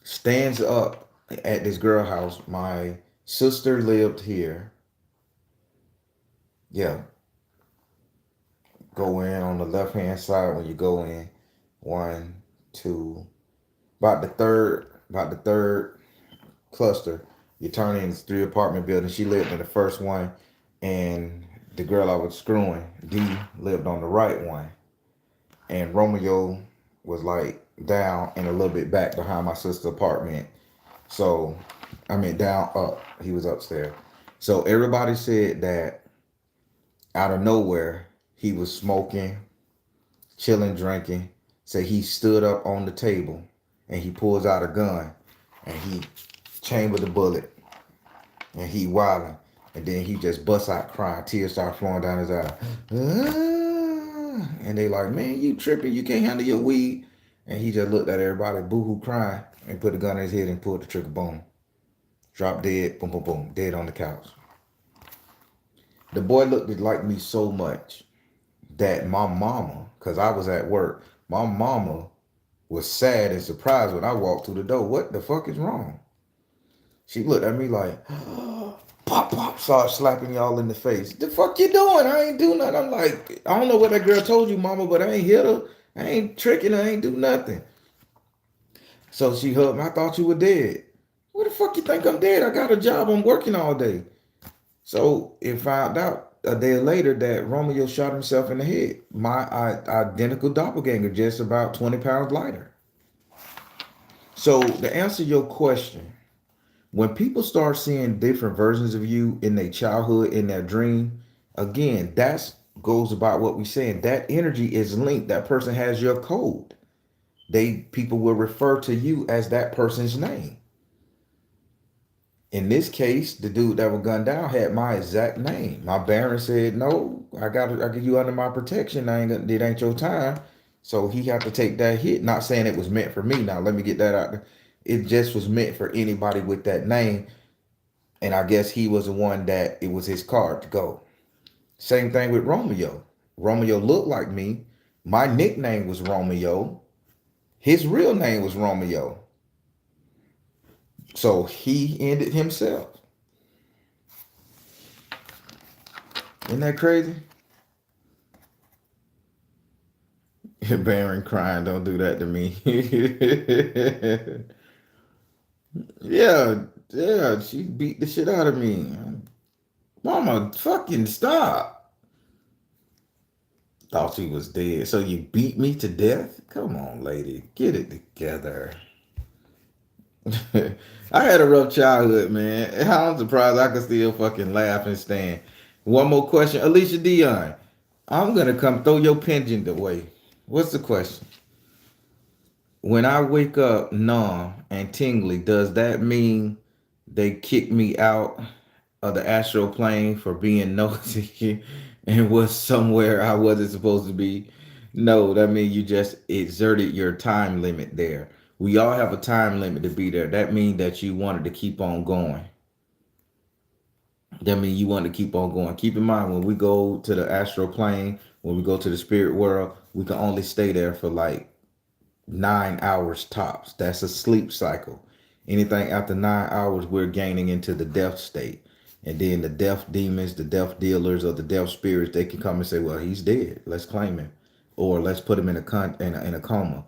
[SPEAKER 1] stands up at this girl house. My sister lived here. Yeah. Go in on the left hand side when you go in. One, two, about the third cluster. You turn in this 3 apartment building. She lived in the first one, and the girl I was screwing, D, lived on the right one. And Romeo was like down and a little bit back behind my sister's apartment. So, I mean, down, up. He was upstairs. So everybody said that out of nowhere, he was smoking, chilling, drinking. Say he stood up on the table and he pulls out a gun and he chambered the bullet and he wilding. And then he just busts out crying. Tears start flowing down his eye. And they like, man, you tripping. You can't handle your weed. And he just looked at everybody, boo-hoo crying, and put the gun in his head and pulled the trigger. Boom. Drop dead. Boom, boom, boom. Dead on the couch. The boy looked like me so much that my mama, because I was at work, my mama was sad and surprised when I walked through the door. What the fuck is wrong? She looked at me like, pop, pop, started slapping y'all in the face. The fuck you doing? I ain't do nothing. I'm like, I don't know what that girl told you, mama, but I ain't hit her. I ain't tricking her. I ain't do nothing. So she hugged me. I thought you were dead. What the fuck you think I'm dead? I got a job. I'm working all day. So it found out a day later that Romeo shot himself in the head. My identical doppelganger, just about 20 pounds lighter. So to answer your question, when people start seeing different versions of you in their childhood, in their dream, again, that's goes about what we're saying. That energy is linked. That person has your code. People will refer to you as that person's name. In this case, the dude that was gunned down had my exact name. My Baron said, "No, I get you under my protection. It ain't your time." So he had to take that hit. Not saying it was meant for me. Now let me get that out there. It just was meant for anybody with that name. And I guess he was the one that it was his card to go. Same thing with Romeo. Romeo looked like me. My nickname was Romeo. His real name was Romeo. So he ended himself. Isn't that crazy? Baron crying, don't do that to me. Yeah, yeah, she beat the shit out of me. Mama, fucking stop. Thought she was dead. So you beat me to death? Come on, lady. Get it together. I had a rough childhood, man. I'm surprised I can still fucking laugh and stand. One more question. Alicia Dion, I'm going to come throw your pendant away. What's the question? When I wake up numb and tingly, does that mean they kick me out of the astral plane for being nosy and was somewhere I wasn't supposed to be? No, that means you just exerted your time limit there. We all have a time limit to be there. That means that you wanted to keep on going. That means you want to keep on going. Keep in mind, when we go to the astral plane, when we go to the spirit world, we can only stay there for like 9 hours tops. That's a sleep cycle. Anything after 9 hours, we're gaining into the death state. And then the death demons, the death dealers, or the death spirits, they can come and say, well, he's dead. Let's claim him. Or let's put him in a coma.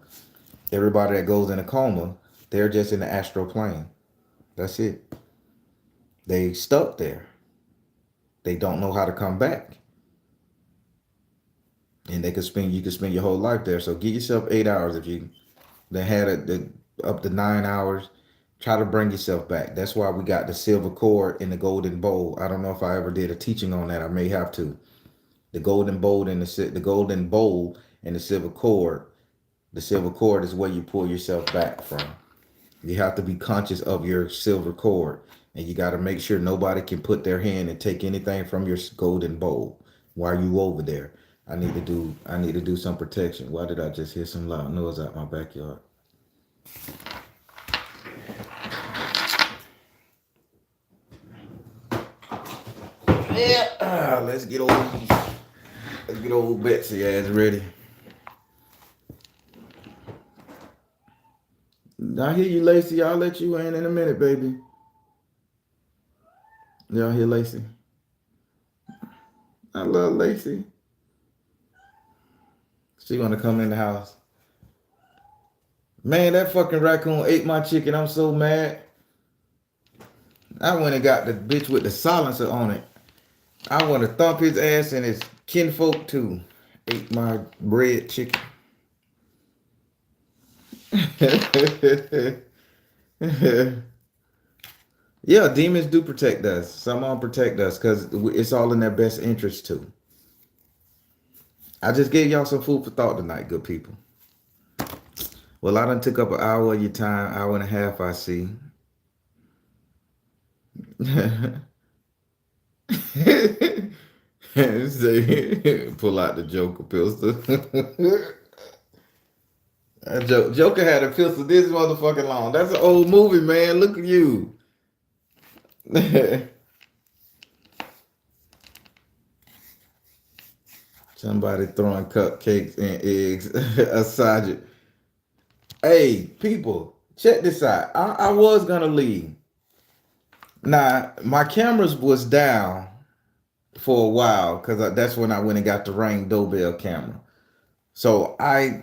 [SPEAKER 1] Everybody that goes in a coma, they're just in the astral plane. That's it. They stuck there. They don't know how to come back. And you can spend your whole life there. So give yourself 8 hours if you then had it up to 9 hours. Try to bring yourself back. That's why we got the silver cord and the golden bowl. I don't know if I ever did a teaching on that. I may have to. The golden bowl and the golden bowl and the silver cord. The silver cord is where you pull yourself back from. You have to be conscious of your silver cord, and you got to make sure nobody can put their hand and take anything from your golden bowl while you over there. I need to do some protection. Why did I just hear some loud noise out my backyard? Yeah, let's get old Betsy ass ready. I hear you, Lacey. I'll let you in a minute, baby. Y'all hear Lacey? I love Lacey. She gonna come in the house. Man, that fucking raccoon ate my chicken. I'm so mad. I went and got the bitch with the silencer on it. I want to thump his ass and his kinfolk too. Ate my bread chicken. Yeah, demons do protect us. Some of them protect us because it's all in their best interest too. I just gave y'all some food for thought tonight, good people. Well, I done took up an hour of your time, hour and a half, I see. Say, pull out the Joker pistol. Joker had a pistol this motherfucking long. That's an old movie, man. Look at you. Somebody throwing cupcakes and eggs. A sergeant. Hey, people, check this out. I was gonna leave. Now, my cameras was down for a while because that's when I went and got the Ring doorbell camera. So I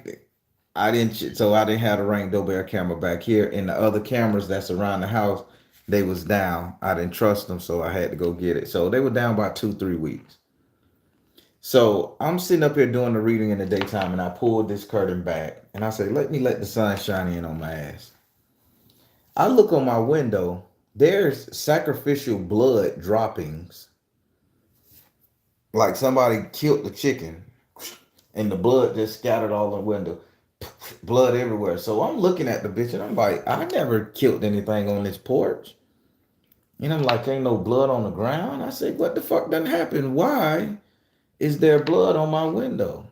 [SPEAKER 1] didn't have the Ring doorbell camera back here, and the other cameras that's around the house, they was down. I didn't trust them, so I had to go get it. So they were down by 2-3 weeks. So I'm sitting up here doing the reading in the daytime, and I pulled this curtain back, and I said, "Let me let the sun shine in on my ass." I look on my window. There's sacrificial blood droppings, like somebody killed the chicken, and the blood just scattered all the window. Blood everywhere. So I'm looking at the bitch and I'm like, I never killed anything on this porch. And I'm like, ain't no blood on the ground. I said, what the fuck done happened? Why is there blood on my window?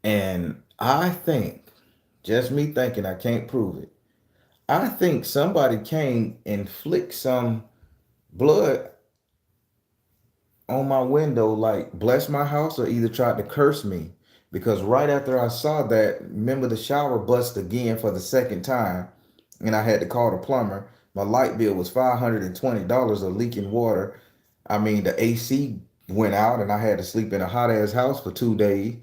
[SPEAKER 1] And I think, just me thinking, I can't prove it. I think somebody came and flicked some blood on my window, like bless my house, or either tried to curse me. Because right after I saw that, remember the shower bust again for the second time, and I had to call the plumber. My light bill was $520 of leaking water. I mean, the AC went out, and I had to sleep in a hot ass house for 2 days.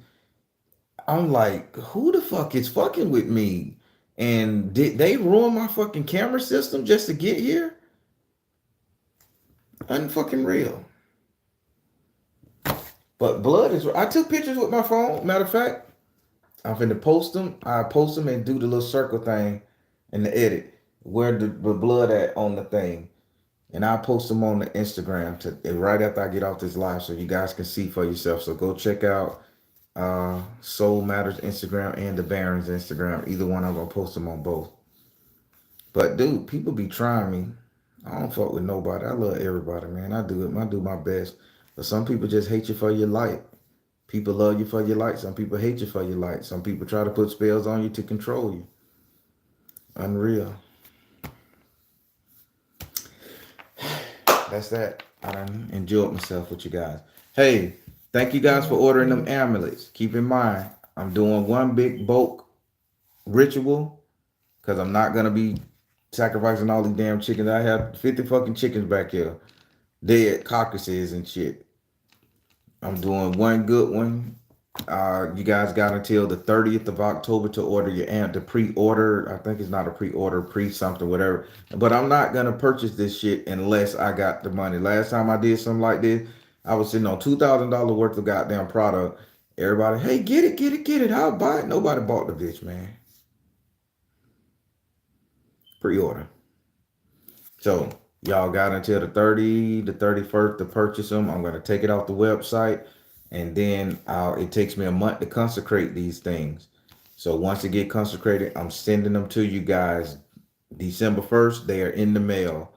[SPEAKER 1] I'm like, who the fuck is fucking with me? And did they ruin my fucking camera system just to get here? Unfucking real. But blood is. I took pictures with my phone. Matter of fact, I'm finna post them. I post them and do the little circle thing in the edit where the blood at on the thing, and I post them on the Instagram right after I get off this live, so you guys can see for yourself. So go check out S.O.L.Matters Instagram and the Barons Instagram. Either one, I'm gonna post them on both. But dude, people be trying me. I don't fuck with nobody. I love everybody, man. I do it. I do my best. But some people just hate you for your light. People love you for your light. Some people hate you for your light. Some people try to put spells on you to control you. Unreal. That's that. I done enjoyed myself with you guys. Hey, thank you guys for ordering them amulets. Keep in mind, I'm doing one big bulk ritual because I'm not going to be sacrificing all these damn chickens. I have 50 fucking chickens back here. Dead carcasses and shit. I'm doing one good one. You guys got until the 30th of October to order your amp. The pre-order, I think it's not a pre-order, pre-something, whatever. But I'm not gonna purchase this shit unless I got the money. Last time I did something like this, I was sitting on $2,000 worth of goddamn product. Everybody, hey, get it, get it, get it. I'll buy it. Nobody bought the bitch, man. Pre-order. So y'all got until the 30th, the 31st to purchase them. I'm gonna take it off the website. And then it takes me a month to consecrate these things. So once they get consecrated, I'm sending them to you guys. December 1st, they are in the mail.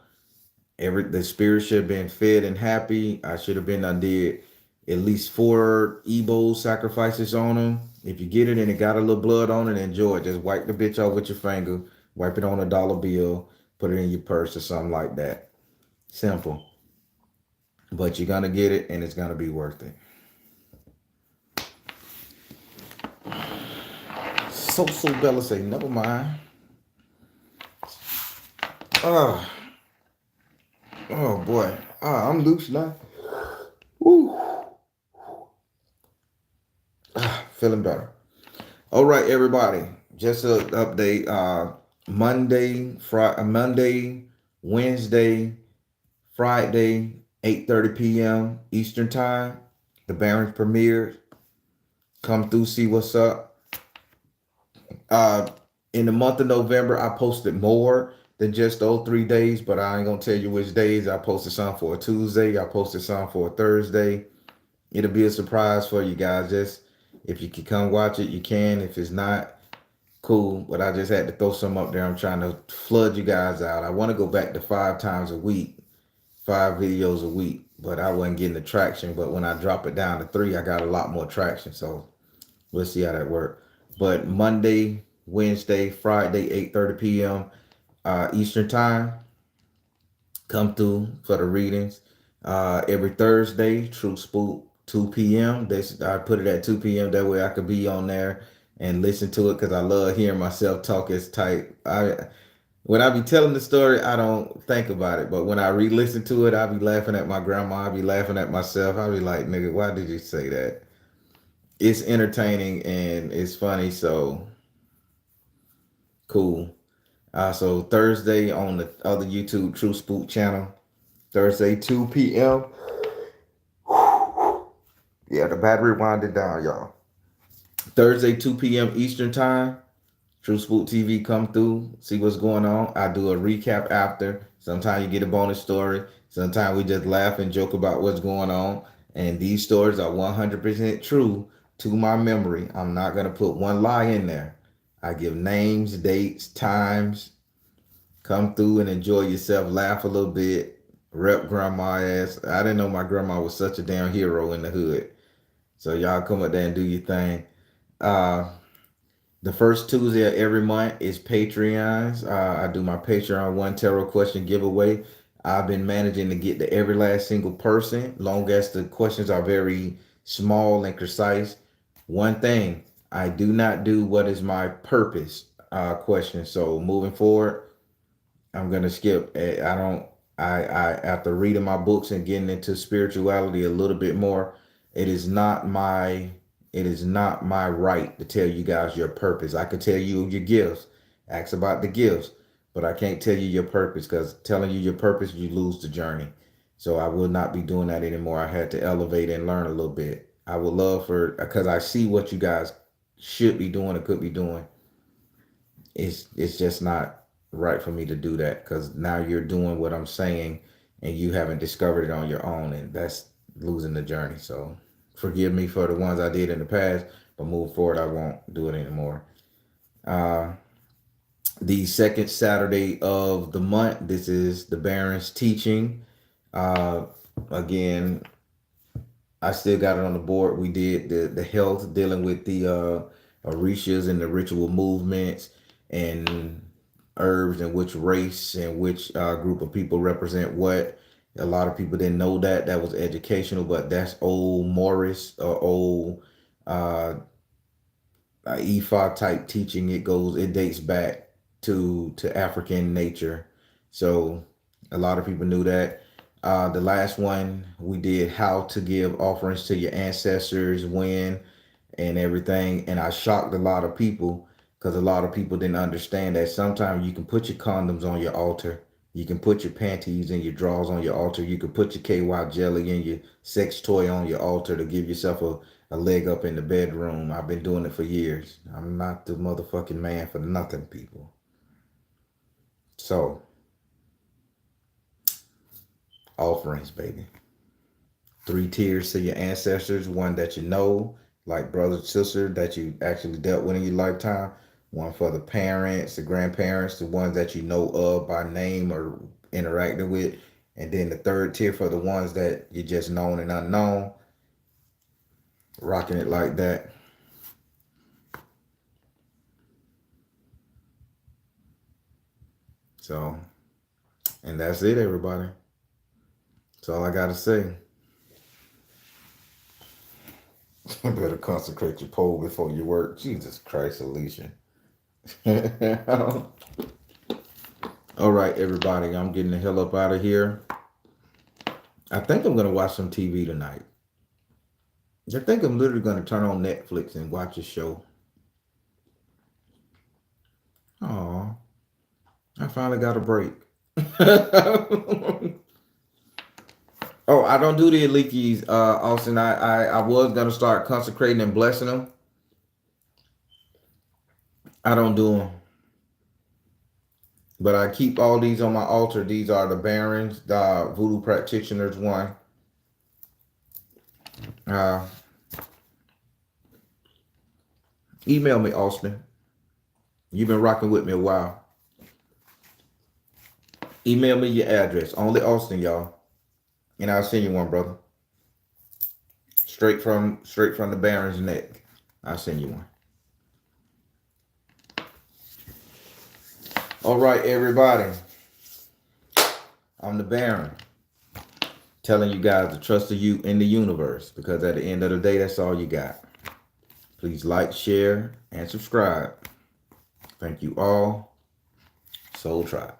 [SPEAKER 1] The spirit should have been fed and happy. I should have been undid at least 4 Ebo sacrifices on them. If you get it and it got a little blood on it, enjoy it. Just wipe the bitch off with your finger, wipe it on a dollar bill, put it in your purse or something like that. Simple. But you're gonna get it and it's gonna be worth it. So Bella say, never mind. Oh boy. I'm loose now. Woo. Feeling better. All right, everybody. Just an update. Monday, Wednesday, Friday, 8:30 p.m. Eastern time. The Barons premiered. Come through, see what's up. In the month of November, I posted more. than just those 3 days, but I ain't gonna tell you which days. I posted some for a Tuesday. I posted some for a Thursday. It'll be a surprise for you guys. Just if you can come watch it, you can. If it's not, cool. But I just had to throw some up there. I'm trying to flood you guys out. I want to go back to 5 times a week, 5 videos a week, but I wasn't getting the traction. But when I drop it down to 3, I got a lot more traction. So we'll see how that works. But Monday, Wednesday, Friday, 8:30 p.m. Eastern time, come through for the readings. Every Thursday, True Spook, 2 p.m. I put it at 2 p.m. That way I could be on there and listen to it because I love hearing myself talk as tight. When I be telling the story, I don't think about it. But when I re-listen to it, I be laughing at my grandma. I be laughing at myself. I be like, nigga, why did you say that? It's entertaining and it's funny. So cool. So Thursday on the other YouTube True Spook channel, Thursday 2 p.m. Yeah, the battery winded down, y'all. Thursday 2 p.m. Eastern time, True Spook TV come through, see what's going on. I do a recap after. Sometimes you get a bonus story. Sometimes we just laugh and joke about what's going on. And these stories are 100% true to my memory. I'm not going to put one lie in there. I give names, dates, times. Come through and enjoy yourself. Laugh a little bit. Rep grandma ass. I didn't know my grandma was such a damn hero in the hood. So y'all come up there and do your thing. Uh, the first Tuesday of every month is Patreons. I do my Patreon one tarot question giveaway. I've been managing to get to every last single person, long as the questions are very small and concise. One thing, I do not do what is my purpose question. So moving forward, I'm gonna skip. I don't. I after reading my books and getting into spirituality a little bit more, it is not my right to tell you guys your purpose. I could tell you your gifts, ask about the gifts, but I can't tell you your purpose because telling you your purpose, you lose the journey. So I will not be doing that anymore. I had to elevate and learn a little bit. I would love for because I see what you guys should be doing or could be doing. It's just not right for me to do that because now you're doing what I'm saying and you haven't discovered it on your own, and that's losing the journey. So forgive me for the ones I did in the past, but moving forward, I won't do it anymore. Uh, the second Saturday of the month, this is the Baron's teaching. Uh, Again, I still got it on the board. We did the health, dealing with the orishas and the ritual movements and herbs and which race and which group of people represent what. A lot of people didn't know that. That was educational, but that's old Morris or old uh, Ifa type teaching. It dates back to African nature. So a lot of people knew that. The last one we did how to give offerings to your ancestors, when, and everything. And I shocked a lot of people because a lot of people didn't understand that sometimes you can put your condoms on your altar. You can put your panties and your drawers on your altar. You can put your KY jelly and your sex toy on your altar to give yourself a leg up in the bedroom. I've been doing it for years. I'm not the motherfucking man for nothing, people. So, offerings, baby. 3 tiers to your ancestors. One that you know, like brother, sister, that you actually dealt with in your lifetime. One for the parents, the grandparents, the ones that you know of by name or interacted with. And then the third tier for the ones that you just known and unknown. Rocking it like that. So, and that's it, everybody. That's all I got to say. You better consecrate your pole before you work. Jesus Christ, Alicia. All right, everybody. I'm getting the hell up out of here. I think I'm going to watch some TV tonight. I think I'm literally going to turn on Netflix and watch a show. Aw, I finally got a break. Oh, I don't do the leakies, Austin. I was going to start consecrating and blessing them. I don't do them. But I keep all these on my altar. These are the Barons, the Voodoo Practitioners one. Email me, Austin. You've been rocking with me a while. Email me your address. Only Austin, y'all. And I'll send you one, brother. Straight from the Baron's neck. I'll send you one. All right, everybody. I'm the Baron. Telling you guys to trust you in the universe, because at the end of the day, that's all you got. Please like, share, and subscribe. Thank you all. Soul Tribe.